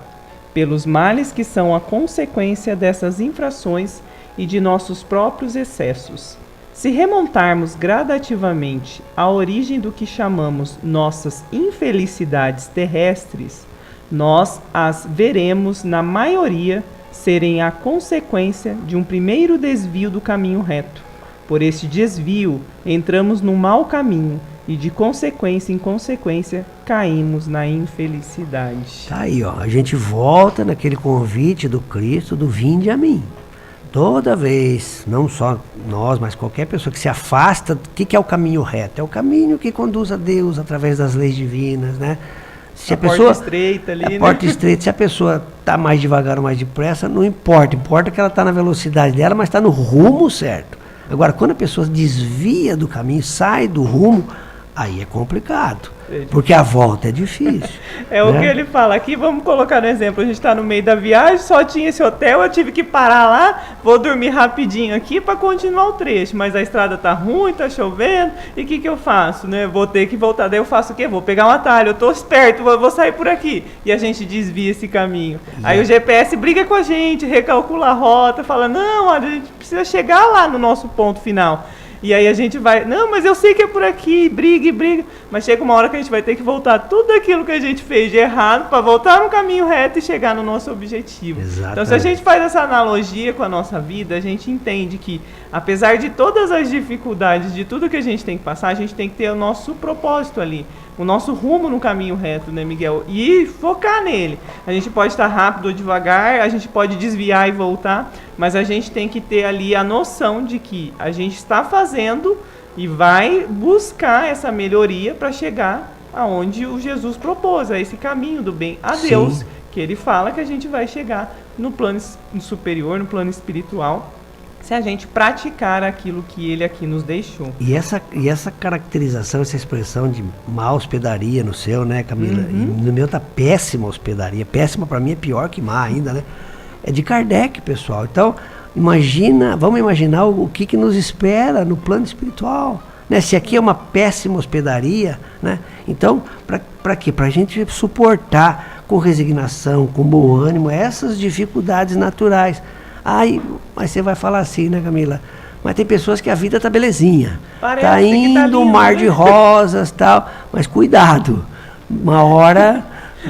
S3: pelos males que são a consequência dessas infrações e de nossos próprios excessos. Se remontarmos gradativamente à origem do que chamamos nossas infelicidades terrestres, nós as veremos, na maioria, serem a consequência de um primeiro desvio do caminho reto. Por este desvio, entramos num mau caminho e, de consequência em consequência, caímos na infelicidade.
S2: Tá aí, ó. A gente volta naquele convite do Cristo, do vinde a mim. Toda vez, não só nós, mas qualquer pessoa que se afasta, o que é o caminho reto? É o caminho que conduz a Deus através das leis divinas, né? Se a pessoa,
S3: porta estreita ali, né?
S2: Porta estreita, se a pessoa está mais devagar ou mais depressa, não importa. Importa que ela está na velocidade dela, mas está no rumo certo. Agora, quando a pessoa desvia do caminho, sai do rumo, aí é complicado. Porque a volta é difícil.
S3: É o que ele fala aqui, vamos colocar no exemplo, a gente está no meio da viagem, só tinha esse hotel, eu tive que parar lá, vou dormir rapidinho aqui para continuar o trecho, mas a estrada tá ruim, tá chovendo, e o que eu faço, né? Vou ter que voltar, daí eu faço o quê? Vou pegar um atalho, eu tô esperto, vou sair por aqui, e a gente desvia esse caminho. Aí o GPS briga com a gente, recalcula a rota, fala, não, olha, a gente precisa chegar lá no nosso ponto final. E aí a gente vai, não, mas eu sei que é por aqui, briga, mas chega uma hora que a gente vai ter que voltar tudo aquilo que a gente fez de errado para voltar no caminho reto e chegar no nosso objetivo.
S2: Exatamente.
S3: Então, se a gente faz essa analogia com a nossa vida, a gente entende que, apesar de todas as dificuldades, de tudo que a gente tem que passar, a gente tem que ter o nosso propósito ali, o nosso rumo no caminho reto, né, Miguel? E focar nele. A gente pode estar rápido ou devagar, a gente pode desviar e voltar, mas a gente tem que ter ali a noção de que a gente está fazendo e vai buscar essa melhoria para chegar aonde o Jesus propôs, a esse caminho do bem a Deus,
S2: Sim.
S3: que ele fala que a gente vai chegar no plano superior, no plano espiritual, se a gente praticar aquilo que ele aqui nos deixou.
S2: E essa caracterização, essa expressão de má hospedaria no seu, né, Camila?
S3: Uhum.
S2: E no meu tá péssima hospedaria. Péssima para mim é pior que má ainda, né? É de Kardec, pessoal. Então, vamos imaginar o que nos espera no plano espiritual. Né? Se aqui é uma péssima hospedaria, né? Então, para quê? Para a gente suportar com resignação, com bom ânimo, essas dificuldades naturais. Mas você vai falar assim, né, Camila? Mas tem pessoas que a vida tá belezinha.
S3: Parece
S2: tá indo
S3: que tá lindo,
S2: um mar
S3: né?
S2: de rosas e tal. Mas cuidado, uma hora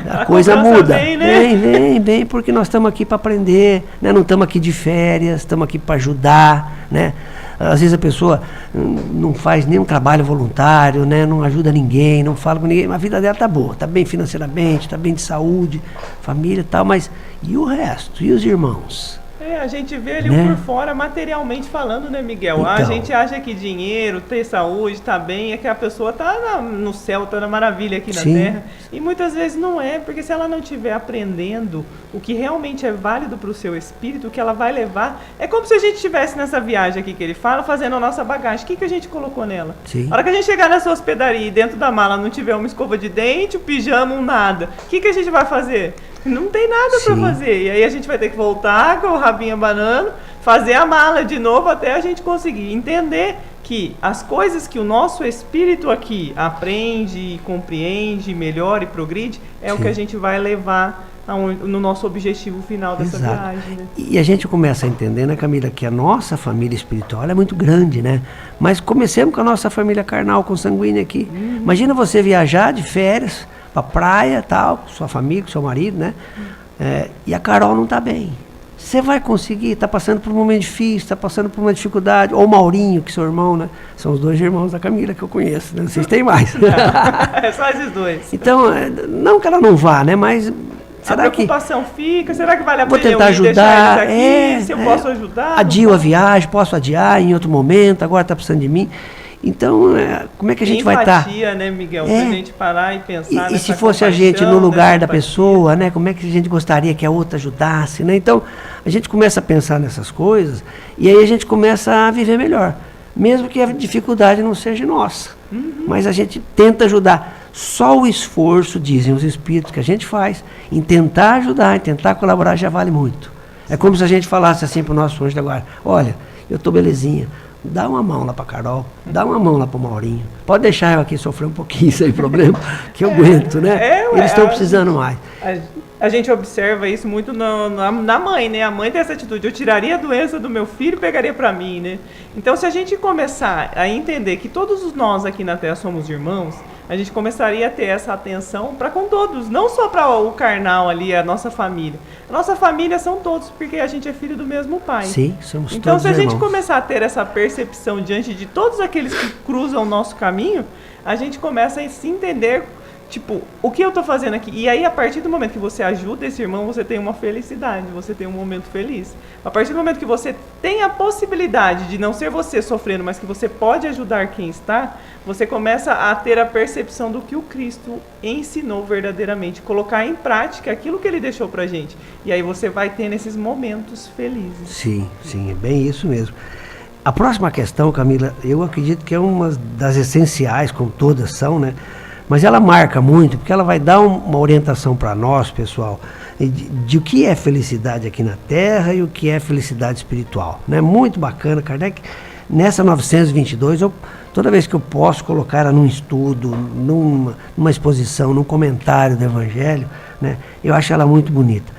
S2: a coisa
S3: cobrança
S2: muda.
S3: vem, né?
S2: Vem, porque nós estamos aqui para aprender, né? Não estamos aqui de férias, estamos aqui para ajudar, né? Às vezes a pessoa não faz nenhum trabalho voluntário, né? Não ajuda ninguém, não fala com ninguém, mas a vida dela tá boa, tá bem financeiramente, tá bem de saúde, família e tal, mas e o resto? E os irmãos?
S3: A gente vê ali
S2: Né?
S3: por fora, materialmente falando, né, Miguel?
S2: Então.
S3: A gente acha que dinheiro, ter saúde, tá bem, é que a pessoa tá no céu, tá na maravilha aqui na
S2: Sim.
S3: Terra. E muitas vezes não é, porque se ela não estiver aprendendo o que realmente é válido para o seu espírito, o que ela vai levar, é como se a gente estivesse nessa viagem aqui que ele fala, fazendo a nossa bagagem. O que a gente colocou nela?
S2: Sim.
S3: A hora que a gente chegar nessa hospedaria e dentro da mala não tiver uma escova de dente, um pijama, um nada, o que a gente vai fazer? Não tem nada para
S2: Sim.
S3: fazer. E aí a gente vai ter que voltar com o rabinho abanando, fazer a mala de novo até a gente conseguir entender que as coisas que o nosso espírito aqui aprende, compreende, melhora e progride, é o que a gente vai levar no nosso objetivo final dessa
S2: Exato.
S3: viagem. Né?
S2: E a gente começa a entender, né, Camila, que a nossa família espiritual é muito grande, né? Mas comecemos com a nossa família carnal, consanguínea aqui. Imagina você viajar de férias pra praia, tal, com sua família, com seu marido, né? E a Carol não tá bem. Você vai conseguir? Tá passando por um momento difícil, tá passando por uma dificuldade. Ou o Maurinho, que é seu irmão, né? São os dois irmãos da Camila que eu conheço, né? Vocês têm mais.
S3: É só esses dois.
S2: Então, não que ela não vá, né? Mas
S3: A preocupação fica, será que vale a
S2: vou
S3: pena
S2: tentar
S3: eu
S2: ajudar,
S3: deixar eles aqui, se eu posso ajudar?
S2: Adio a viagem, posso adiar em outro momento, agora está precisando de mim. Então, como é que a gente vai estar?
S3: Empatia, né, Miguel? Pra gente parar e pensar
S2: E se fosse a gente no lugar da pessoa, né? Como é que a gente gostaria que a outra ajudasse, né? Então, a gente começa a pensar nessas coisas e aí a gente começa a viver melhor. Mesmo que a dificuldade não seja nossa. Mas a gente tenta ajudar. Só o esforço, dizem os espíritos, que a gente faz em tentar ajudar, em tentar colaborar, já vale muito. É como se a gente falasse assim para o nosso anjo da guarda: olha, eu estou belezinha, dá uma mão lá para Carol, dá uma mão lá para o Maurinho. Pode deixar eu aqui sofrer um pouquinho sem problema, que eu aguento, né? Eles estão precisando mais.
S3: A gente observa isso muito na mãe, né? A mãe tem essa atitude: eu tiraria a doença do meu filho e pegaria para mim, né? Então, se a gente começar a entender que todos nós aqui na Terra somos irmãos, a gente começaria a ter essa atenção para com todos, não só para o carnal ali, a nossa família. A nossa família são todos, porque a gente é filho do mesmo pai.
S2: Sim, somos todos irmãos.
S3: Então, se a gente começar a ter essa percepção diante de todos aqueles que cruzam o nosso caminho, a gente começa a se entender, tipo, o que eu estou fazendo aqui? E aí, a partir do momento que você ajuda esse irmão, você tem uma felicidade, você tem um momento feliz. A partir do momento que você tem a possibilidade de não ser você sofrendo, mas que você pode ajudar quem está, você começa a ter a percepção do que o Cristo ensinou verdadeiramente, colocar em prática aquilo que ele deixou pra gente. E aí você vai tendo esses momentos felizes.
S2: Sim, é bem isso mesmo. A próxima questão, Camila, eu acredito que é uma das essenciais, como todas são, né? Mas ela marca muito, porque ela vai dar uma orientação para nós, pessoal, de o que é felicidade aqui na Terra e o que é felicidade espiritual. Né? Muito bacana, Kardec. Nessa 922, toda vez que eu posso colocar ela num estudo, numa exposição, num comentário do Evangelho, né, eu acho ela muito bonita.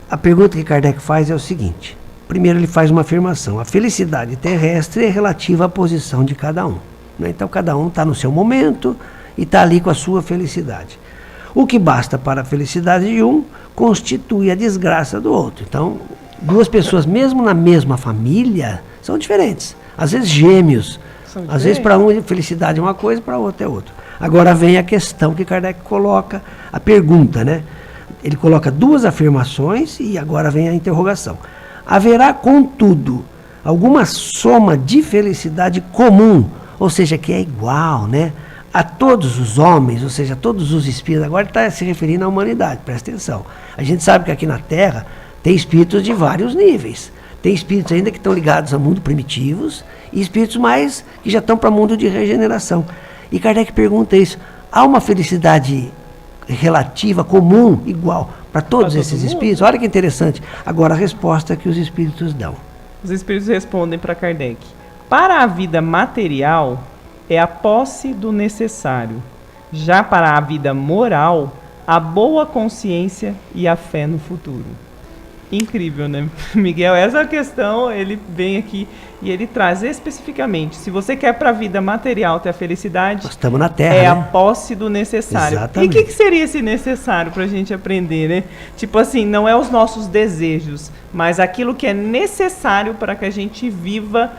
S2: A pergunta que Kardec faz é o seguinte: primeiro ele faz uma afirmação: a felicidade terrestre é relativa à posição de cada um. Né? Então cada um está no seu momento e está ali com a sua felicidade. O que basta para a felicidade de um constitui a desgraça do outro. Então, duas pessoas, mesmo na mesma família, são diferentes. Às vezes gêmeos. Às vezes para um felicidade é uma coisa, para outro é outra. Agora vem a questão que Kardec coloca, a pergunta, né? Ele coloca duas afirmações e agora vem a interrogação. Haverá, contudo, alguma soma de felicidade comum, ou seja, que é igual, né, a todos os homens, ou seja, a todos os espíritos? Agora ele está se referindo à humanidade, presta atenção. A gente sabe que aqui na Terra tem espíritos de vários níveis. Tem espíritos ainda que estão ligados a mundo primitivos e espíritos mais que já estão para o mundo de regeneração. E Kardec pergunta isso: há uma felicidade relativa, comum, igual para todos esses espíritos? Olha que interessante. Agora a resposta que os espíritos dão.
S3: Os espíritos respondem para Kardec: para a vida material é a posse do necessário. Já para a vida moral, a boa consciência e a fé no futuro. Incrível, né, Miguel? Essa questão, ele vem aqui e ele traz especificamente: se você quer para a vida material ter a felicidade,
S2: nós estamos na Terra,
S3: é, né,
S2: a
S3: posse do necessário.
S2: Exatamente.
S3: E o que seria esse necessário para a gente aprender, né? Tipo assim, não é os nossos desejos, mas aquilo que é necessário para que a gente viva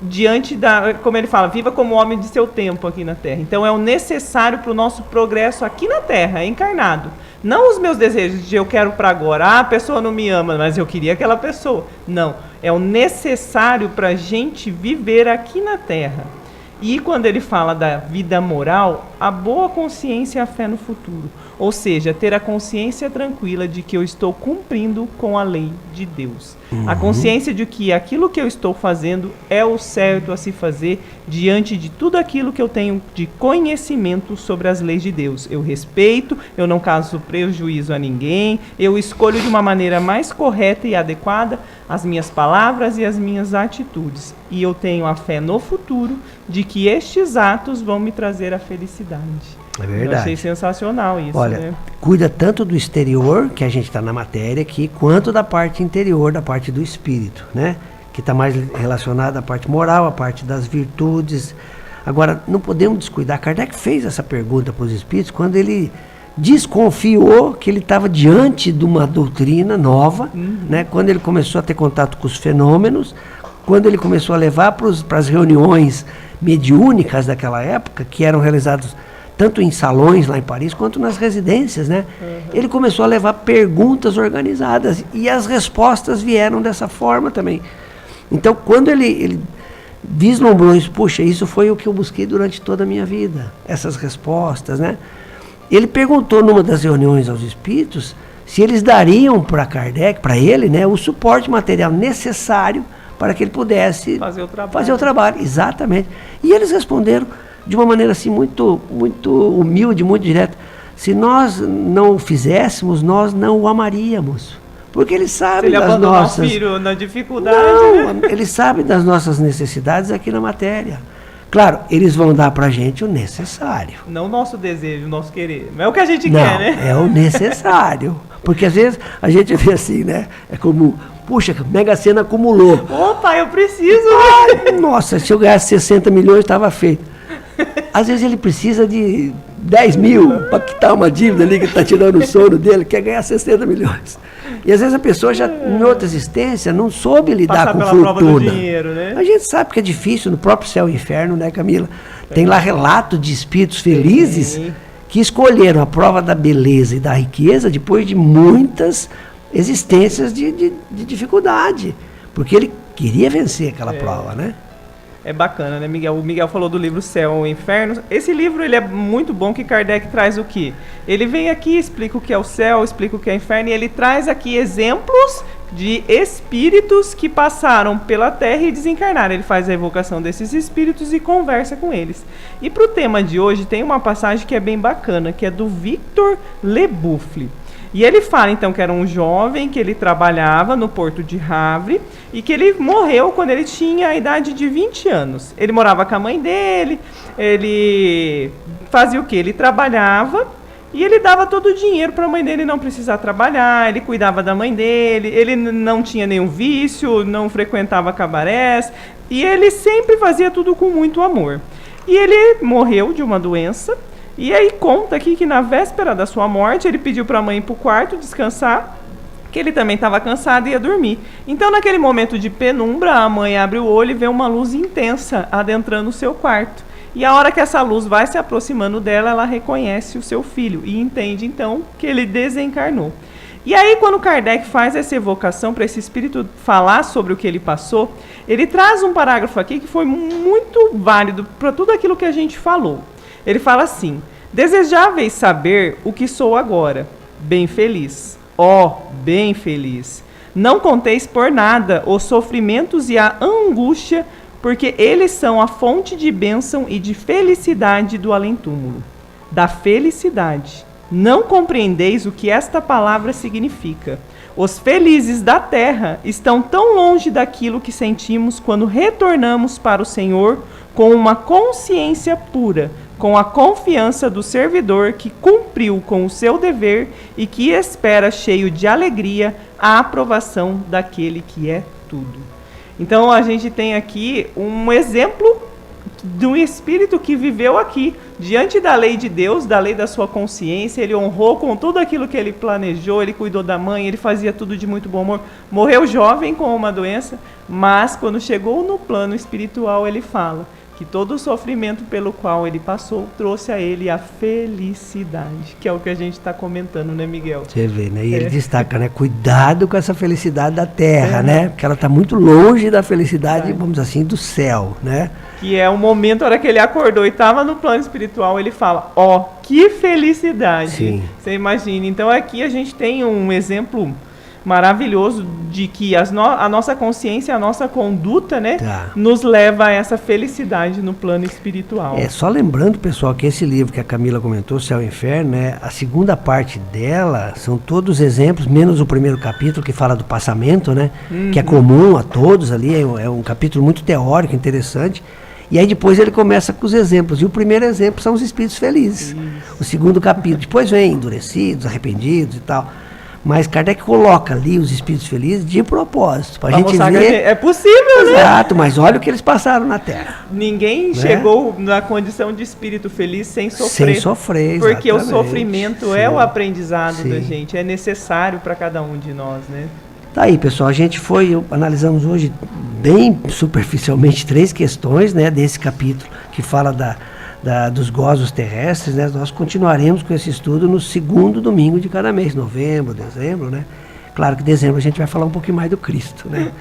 S3: diante da, como ele fala, viva como homem de seu tempo aqui na Terra. Então é o necessário para o nosso progresso aqui na Terra, encarnado. Não os meus desejos de eu quero para agora, a pessoa não me ama, mas eu queria aquela pessoa. Não, é o necessário para a gente viver aqui na Terra. E quando ele fala da vida moral, a boa consciência e a fé no futuro. Ou seja, ter a consciência tranquila de que eu estou cumprindo com a lei de Deus. A consciência de que aquilo que eu estou fazendo é o certo a se fazer diante de tudo aquilo que eu tenho de conhecimento sobre as leis de Deus. Eu respeito, eu não causo prejuízo a ninguém, eu escolho de uma maneira mais correta e adequada as minhas palavras e as minhas atitudes. E eu tenho a fé no futuro de que estes atos vão me trazer a felicidade.
S2: É verdade.
S3: Eu achei sensacional isso.
S2: Olha,
S3: né?
S2: Cuida tanto do exterior, que a gente está na matéria aqui, quanto da parte interior, da parte do espírito, né? Que está mais relacionada à parte moral, à parte das virtudes. Agora, não podemos descuidar. Kardec fez essa pergunta para os espíritos quando ele desconfiou que ele estava diante de uma doutrina nova, né? Quando ele começou a ter contato com os fenômenos, quando ele começou a levar para as reuniões mediúnicas daquela época, que eram realizadas tanto em salões lá em Paris, quanto nas residências, né? Ele começou a levar perguntas organizadas e as respostas vieram dessa forma também. Então, quando ele vislumbrou isso, puxa, isso foi o que eu busquei durante toda a minha vida, essas respostas, né? Ele perguntou numa das reuniões aos espíritos se eles dariam para Kardec, para ele, né, o suporte material necessário para que ele pudesse
S3: fazer o
S2: trabalho. Exatamente. E eles responderam de uma maneira assim muito, muito humilde, muito direta. Se nós não o fizéssemos, nós não o amaríamos. Porque eles sabem das nossas...
S3: o filho na dificuldade,
S2: não,
S3: né?
S2: Eles sabem das nossas necessidades aqui na matéria. Claro, eles vão dar pra gente o necessário.
S3: Não o nosso desejo, o nosso querer. Não é o que a gente
S2: não,
S3: quer, né?
S2: É o necessário. Porque às vezes a gente vê assim, né? É como, puxa, Mega Sena acumulou.
S3: Opa, eu preciso.
S2: Ai, nossa, se eu ganhasse 60 milhões, estava feito. Às vezes ele precisa de 10 mil para quitar uma dívida ali que está tirando o sono dele, quer ganhar 60 milhões. E às vezes a pessoa já, em outra existência, não soube lidar
S3: passar
S2: com
S3: pela
S2: fortuna.
S3: prova do dinheiro, né?
S2: A gente sabe que é difícil no próprio céu e inferno, né, Camila? Tem lá relato de espíritos felizes que escolheram a prova da beleza e da riqueza depois de muitas existências de dificuldade. Porque ele queria vencer aquela prova, né?
S3: É bacana, né, Miguel? O Miguel falou do livro Céu e Inferno. Esse livro ele é muito bom, que Kardec traz o quê? Ele vem aqui, explica o que é o céu, explica o que é o inferno, e ele traz aqui exemplos de espíritos que passaram pela Terra e desencarnaram. Ele faz a evocação desses espíritos e conversa com eles. E para o tema de hoje tem uma passagem que é bem bacana, que é do Victor Lebuffle. E ele fala, então, que era um jovem, que ele trabalhava no Porto de Havre e que ele morreu quando ele tinha a idade de 20 anos. Ele morava com a mãe dele, ele fazia o quê? Ele trabalhava e ele dava todo o dinheiro para a mãe dele não precisar trabalhar, ele cuidava da mãe dele, ele não tinha nenhum vício, não frequentava cabarés e ele sempre fazia tudo com muito amor. E ele morreu de uma doença. E aí conta aqui que na véspera da sua morte, ele pediu para a mãe ir para o quarto descansar, que ele também estava cansado e ia dormir. Então, naquele momento de penumbra, a mãe abre o olho e vê uma luz intensa adentrando o seu quarto. E a hora que essa luz vai se aproximando dela, ela reconhece o seu filho e entende, então, que ele desencarnou. E aí, quando Kardec faz essa evocação para esse espírito falar sobre o que ele passou, ele traz um parágrafo aqui que foi muito válido para tudo aquilo que a gente falou. Ele fala assim: desejáveis saber o que sou agora, bem feliz, bem feliz. Não conteis por nada os sofrimentos e a angústia, porque eles são a fonte de bênção e de felicidade do além-túmulo. Da felicidade. Não compreendeis o que esta palavra significa. Os felizes da terra estão tão longe daquilo que sentimos quando retornamos para o Senhor com uma consciência pura, com a confiança do servidor que cumpriu com o seu dever e que espera cheio de alegria a aprovação daquele que é tudo. Então a gente tem aqui um exemplo de um espírito que viveu aqui, diante da lei de Deus, da lei da sua consciência. Ele honrou com tudo aquilo que ele planejou, ele cuidou da mãe, ele fazia tudo de muito bom humor. Morreu jovem com uma doença, mas quando chegou no plano espiritual, ele fala que todo o sofrimento pelo qual ele passou trouxe a ele a felicidade, que é o que a gente está comentando, né, Miguel?
S2: Você vê, né? E ele destaca, né? Cuidado com essa felicidade da terra, né? Porque ela está muito longe da felicidade, vamos dizer assim, do céu, né?
S3: Que é o momento, a hora que ele acordou e estava no plano espiritual, ele fala, que felicidade!
S2: Sim.
S3: Você imagina. Então aqui a gente tem um exemplo maravilhoso de que a nossa consciência, a nossa conduta, né, nos leva a essa felicidade no plano espiritual.
S2: Só lembrando, pessoal, que esse livro que a Camila comentou, Céu e Inferno, né, a segunda parte dela são todos exemplos, menos o primeiro capítulo que fala do passamento, né, que é comum a todos ali, é um capítulo muito teórico, interessante. E aí depois ele começa com os exemplos. E o primeiro exemplo são os espíritos felizes. O segundo capítulo. Depois vem endurecidos, arrependidos e tal. Mas Kardec coloca ali os espíritos felizes de propósito, para a gente ver...
S3: É possível, né?
S2: Exato, mas olha o que eles passaram na Terra.
S3: Ninguém chegou na condição de espírito feliz sem sofrer.
S2: Sem sofrer,
S3: porque
S2: exatamente.
S3: O sofrimento é o aprendizado da gente, é necessário para cada um de nós, né?
S2: Tá aí, pessoal, a gente analisamos hoje bem superficialmente 3 questões, né, desse capítulo que fala dos gozos terrestres, né? Nós continuaremos com esse estudo no segundo domingo de cada mês, novembro, dezembro, né? Claro que em dezembro a gente vai falar um pouquinho mais do Cristo, né?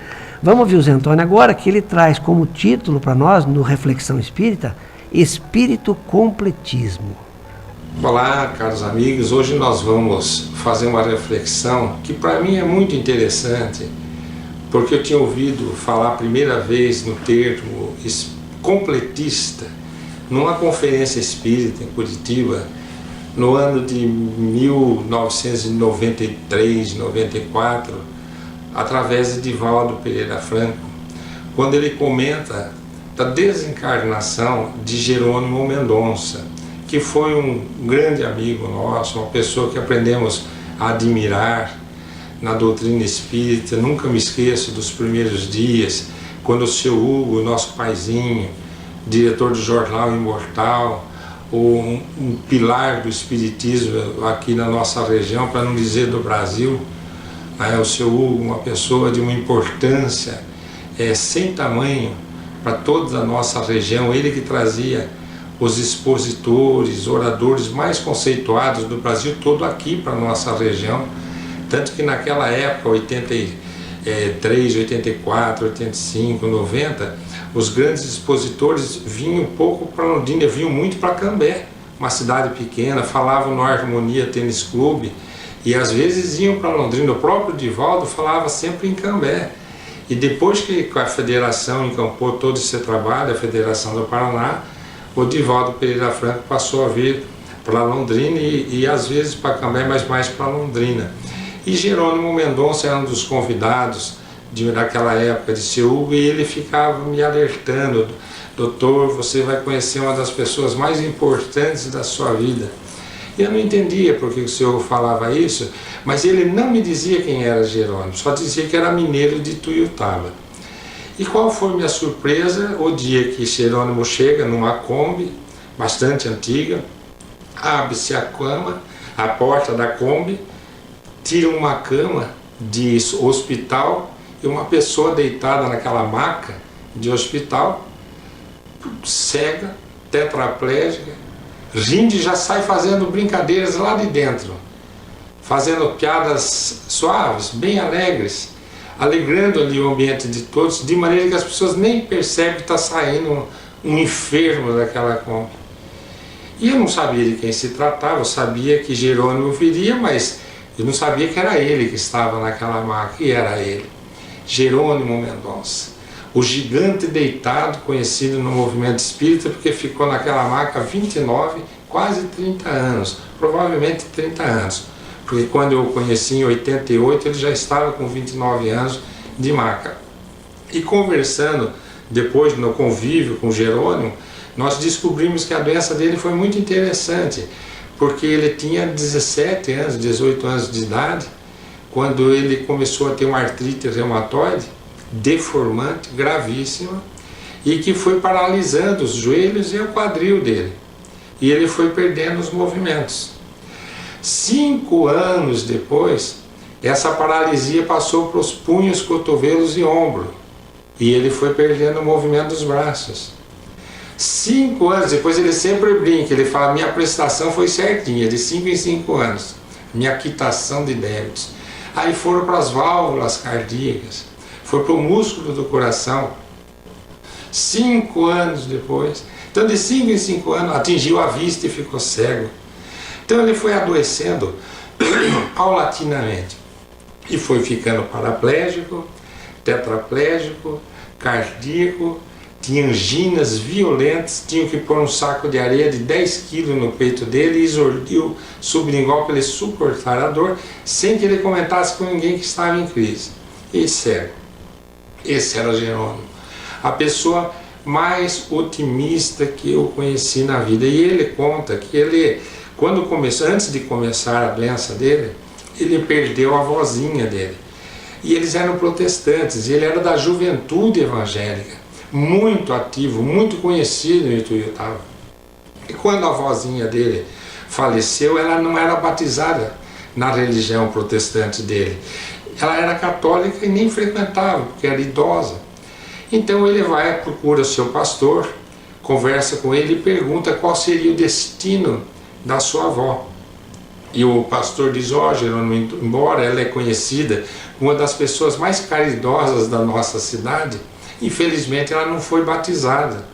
S2: Vamos ouvir o Zé Antônio agora, que ele traz como título para nós, no Reflexão Espírita, Espírito Completismo.
S5: Olá, caros amigos. Hoje nós vamos fazer uma reflexão que para mim é muito interessante, porque eu tinha ouvido falar a primeira vez no termo completista numa conferência espírita em Curitiba no ano de 1993, 94, através de Divaldo Pereira Franco, quando ele comenta da desencarnação de Jerônimo Mendonça, que foi um grande amigo nosso, uma pessoa que aprendemos a admirar na doutrina espírita. Nunca me esqueço dos primeiros dias, quando o seu Hugo, nosso paizinho, diretor do jornal Imortal, um pilar do espiritismo aqui na nossa região, para não dizer do Brasil, o seu Hugo, uma pessoa de uma importância sem tamanho para toda a nossa região, ele que trazia os expositores, oradores mais conceituados do Brasil todo aqui para a nossa região, tanto que naquela época, 83, 84, 85, 90, os grandes expositores vinham pouco para Londrina, vinham muito para Cambé, uma cidade pequena, falavam no Harmonia Tênis Clube, e às vezes iam para Londrina. O próprio Divaldo falava sempre em Cambé. E depois que a federação encampou todo esse trabalho, a Federação do Paraná, o Divaldo Pereira Franco passou a vir para Londrina e às vezes para Cambé, mas mais para Londrina. E Jerônimo Mendonça era um dos convidados daquela época de seu Hugo, e ele ficava me alertando: doutor, você vai conhecer uma das pessoas mais importantes da sua vida. E eu não entendia por que o senhor falava isso, mas ele não me dizia quem era Jerônimo, só dizia que era mineiro de Tuiutaba. E qual foi minha surpresa o dia que Jerônimo chega numa Kombi, bastante antiga, abre-se a cama, a porta da Kombi, tira uma cama de hospital e uma pessoa deitada naquela maca de hospital, cega, tetraplégica, rindo e já sai fazendo brincadeiras lá de dentro, fazendo piadas suaves, bem alegres, alegrando ali o ambiente de todos, de maneira que as pessoas nem percebem que está saindo um enfermo daquela Kombi. E eu não sabia de quem se tratava, eu sabia que Jerônimo viria, mas eu não sabia que era ele que estava naquela maca, e era ele, Jerônimo Mendonça, o gigante deitado, conhecido no movimento espírita, porque ficou naquela maca 29, quase 30 anos, provavelmente 30 anos, porque quando eu o conheci em 88, ele já estava com 29 anos de maca. E conversando depois no convívio com Jerônimo, nós descobrimos que a doença dele foi muito interessante, porque ele tinha 17 anos, 18 anos de idade, quando ele começou a ter uma artrite reumatoide deformante, gravíssima, e que foi paralisando os joelhos e o quadril dele. E ele foi perdendo os movimentos. 5 anos depois, essa paralisia passou para os punhos, cotovelos e ombro, e ele foi perdendo o movimento dos braços. 5 anos depois, ele sempre brinca, ele fala: minha prestação foi certinha, de 5 em 5 anos, minha quitação de débitos. Aí foram para as válvulas cardíacas, foi para o músculo do coração. 5 anos depois, então de 5 em 5 anos, atingiu a vista e ficou cego. Então ele foi adoecendo paulatinamente e foi ficando paraplégico, tetraplégico, cardíaco, tinha anginas violentas, tinham que pôr um saco de areia de 10 quilos no peito dele e exordiu sublingual para ele suportar a dor, sem que ele comentasse com ninguém que estava em crise. E cego. Esse era Jerônimo, a pessoa mais otimista que eu conheci na vida. E ele conta que ele, quando começou, antes de começar a doença dele, ele perdeu a vozinha dele. E eles eram protestantes, e ele era da juventude evangélica, muito ativo, muito conhecido em Ituiutaba. E quando a vozinha dele faleceu, ela não era batizada na religião protestante dele. Ela era católica e nem frequentava, porque era idosa. Então ele vai, procura o seu pastor, conversa com ele e pergunta qual seria o destino da sua avó. E o pastor diz: ó, Jerônimo, embora ela é conhecida uma das pessoas mais caridosas da nossa cidade, infelizmente ela não foi batizada,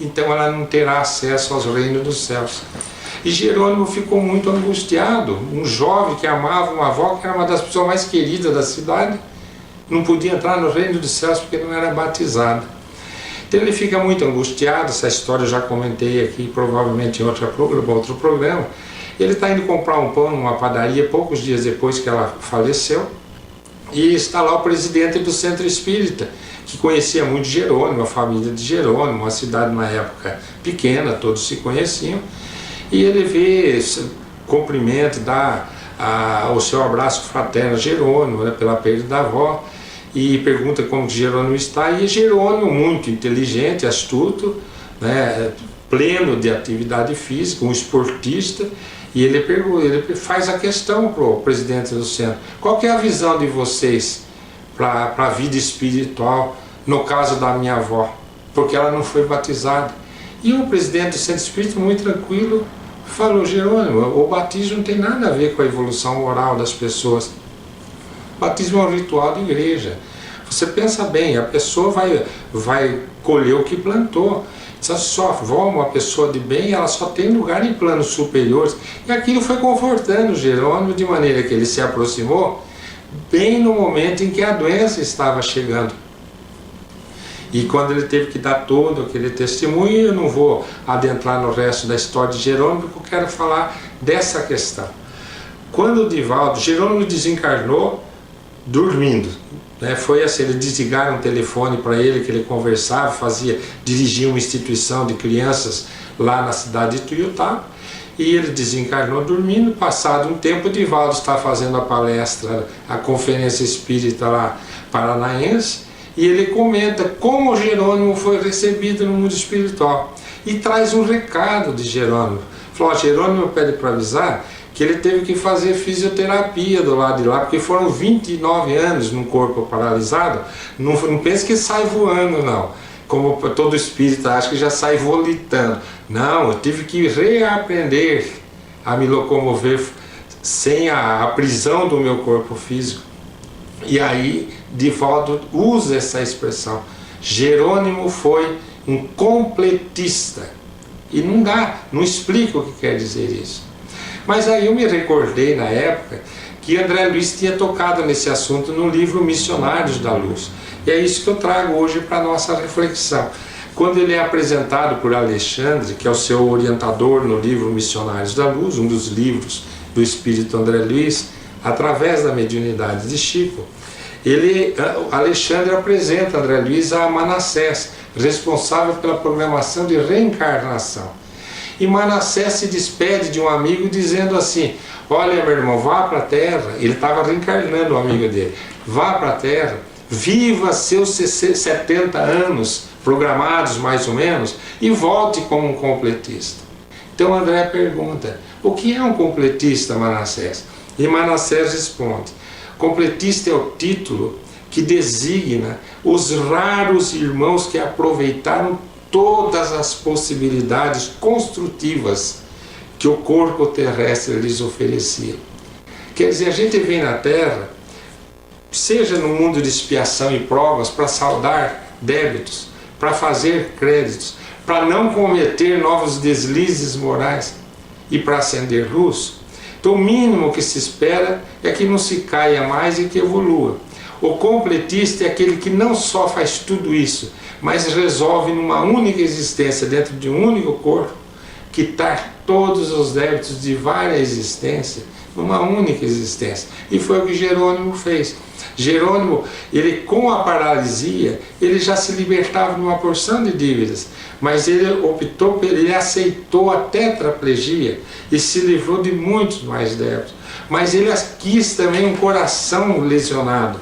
S5: então ela não terá acesso aos reinos dos céus. E Jerônimo ficou muito angustiado, um jovem que amava uma avó que era uma das pessoas mais queridas da cidade, não podia entrar no reino dos céus porque não era batizado. Então ele fica muito angustiado, essa história eu já comentei aqui, provavelmente em outro programa. Ele está indo comprar um pão numa padaria poucos dias depois que ela faleceu, e está lá o presidente do Centro Espírita, que conhecia muito Jerônimo, a família de Jerônimo, uma cidade na época pequena, todos se conheciam, e ele vê, cumprimenta, dá o seu abraço fraterno a Jerônimo, né, pela perda da avó, e pergunta como Jerônimo está, e Jerônimo, muito inteligente, astuto, né, pleno de atividade física, um esportista, e ele faz a questão para o presidente do centro: qual que é a visão de vocês para a vida espiritual no caso da minha avó, porque ela não foi batizada? E o presidente do centro espírita, muito tranquilo, falou: Jerônimo, o batismo não tem nada a ver com a evolução moral das pessoas. O batismo é um ritual de igreja. Você pensa bem, a pessoa vai colher o que plantou. Se a sua avó é uma pessoa de bem, ela só tem lugar em planos superiores. E aquilo foi confortando Jerônimo, de maneira que ele se aproximou bem no momento em que a doença estava chegando. E quando ele teve que dar todo aquele testemunho, eu não vou adentrar no resto da história de Jerônimo, porque eu quero falar dessa questão. Quando o Divaldo, Jerônimo desencarnou dormindo, né? Foi assim, eles desligaram o telefone para ele, que ele conversava, dirigia uma instituição de crianças lá na cidade de Tuiutá, e ele desencarnou dormindo. Passado um tempo, o Divaldo está fazendo a palestra, a conferência espírita lá paranaense, e ele comenta como Jerônimo foi recebido no mundo espiritual, e traz um recado de Jerônimo. Falou: Jerônimo pede para avisar que ele teve que fazer fisioterapia do lado de lá, porque foram 29 anos num corpo paralisado. Não pense que sai voando, não, como todo espírita acha que já sai volitando. Não, eu tive que reaprender a me locomover sem a prisão do meu corpo físico. E aí Divaldo usa essa expressão: Jerônimo foi um completista. E não explica o que quer dizer isso. Mas aí eu me recordei na época que André Luiz tinha tocado nesse assunto no livro Missionários da Luz. E é isso que eu trago hoje para a nossa reflexão. Quando ele é apresentado por Alexandre, que é o seu orientador no livro Missionários da Luz, um dos livros do espírito André Luiz, através da mediunidade de Chico, Alexandre apresenta André Luiz a Manassés, responsável pela programação de reencarnação. E Manassés se despede de um amigo dizendo assim: olha, meu irmão, vá para a Terra. Ele estava reencarnando o amigo dele. Vá para a Terra, viva seus 70 anos, programados mais ou menos, e volte como um completista. Então André pergunta: o que é um completista, Manassés? E Manassés responde: completista é o título que designa os raros irmãos que aproveitaram todas as possibilidades construtivas que o corpo terrestre lhes oferecia. Quer dizer, a gente vem na Terra, seja no mundo de expiação e provas, para saldar débitos, para fazer créditos, para não cometer novos deslizes morais e para acender luz. Então o mínimo que se espera é que não se caia mais e que evolua. O completista é aquele que não só faz tudo isso, mas resolve numa única existência, dentro de um único corpo, quitar todos os débitos de várias existências numa única existência. E foi o que Jerônimo fez. Jerônimo, ele com a paralisia, ele já se libertava de uma porção de dívidas, mas ele aceitou a tetraplegia e se livrou de muitos mais débitos. Mas ele quis também um coração lesionado,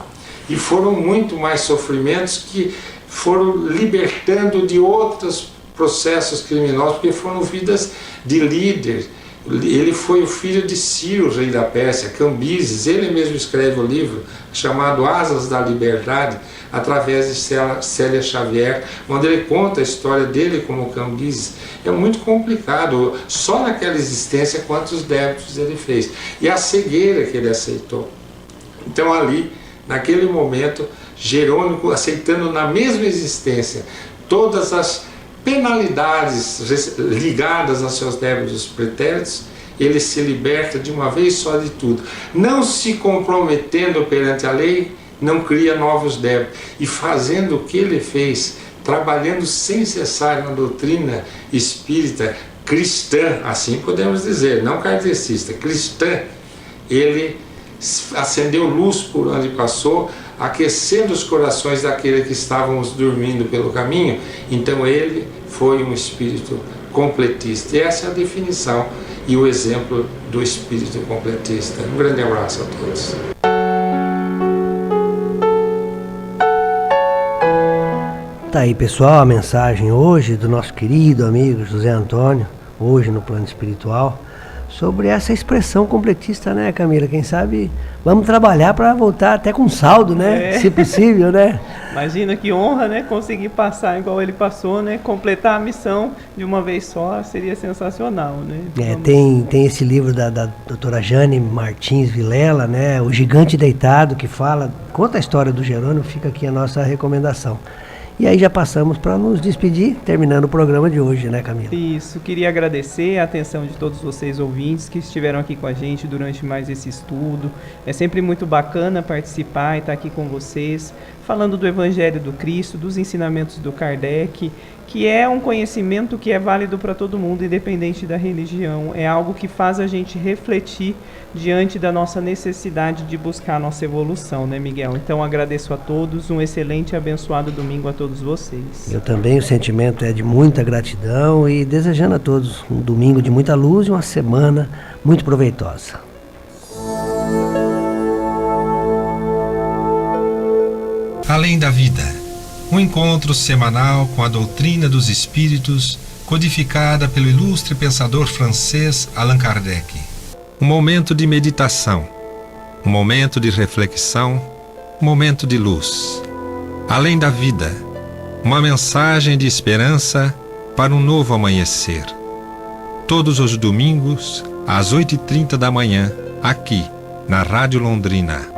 S5: e foram muito mais sofrimentos que foram libertando de outros processos criminosos, porque foram vidas de líder, Ele foi o filho de Ciro, rei da Pérsia, Cambises. Ele mesmo escreve o livro chamado Asas da Liberdade, através de Célia Xavier, onde ele conta a história dele como Cambises. É muito complicado, só naquela existência quantos débitos ele fez. E a cegueira que ele aceitou. Então ali, naquele momento, Jerônimo, aceitando na mesma existência todas as penalidades ligadas aos seus débitos pretéritos, ele se liberta de uma vez só de tudo. Não se comprometendo perante a lei, não cria novos débitos. E fazendo o que ele fez, trabalhando sem cessar na doutrina espírita, cristã, assim podemos dizer, não kardecista, cristã, ele acendeu luz por onde passou, aquecendo os corações daqueles que estávamos dormindo pelo caminho. Então ele foi um espírito completista. E essa é a definição e o exemplo do espírito completista. Um grande abraço a todos.
S2: Tá aí, pessoal, a mensagem hoje do nosso querido amigo José Antônio, hoje no plano espiritual, sobre essa expressão completista, né, Camila? Quem sabe vamos trabalhar para voltar até com saldo, né? Se possível, né?
S3: Imagina que honra, né? Conseguir passar igual ele passou, né? Completar a missão de uma vez só seria sensacional, né?
S2: Tem esse livro da doutora Jane Martins Vilela, né? O Gigante Deitado, que conta a história do Jerônimo, fica aqui a nossa recomendação. E aí já passamos para nos despedir, terminando o programa de hoje, né, Camila?
S3: Isso, queria agradecer a atenção de todos vocês ouvintes que estiveram aqui com a gente durante mais esse estudo. É sempre muito bacana participar e estar aqui com vocês, falando do Evangelho do Cristo, dos ensinamentos do Kardec, que é um conhecimento que é válido para todo mundo, independente da religião. É algo que faz a gente refletir diante da nossa necessidade de buscar a nossa evolução, né, Miguel? Então agradeço a todos, um excelente e abençoado domingo a todos vocês.
S2: Eu também, o sentimento é de muita gratidão e desejando a todos um domingo de muita luz e uma semana muito proveitosa.
S1: Além da vida, um encontro semanal com a doutrina dos espíritos, codificada pelo ilustre pensador francês Allan Kardec. Um momento de meditação, um momento de reflexão, um momento de luz. Além da vida, uma mensagem de esperança para um novo amanhecer. Todos os domingos, às 8h30 da manhã, aqui, na Rádio Londrina.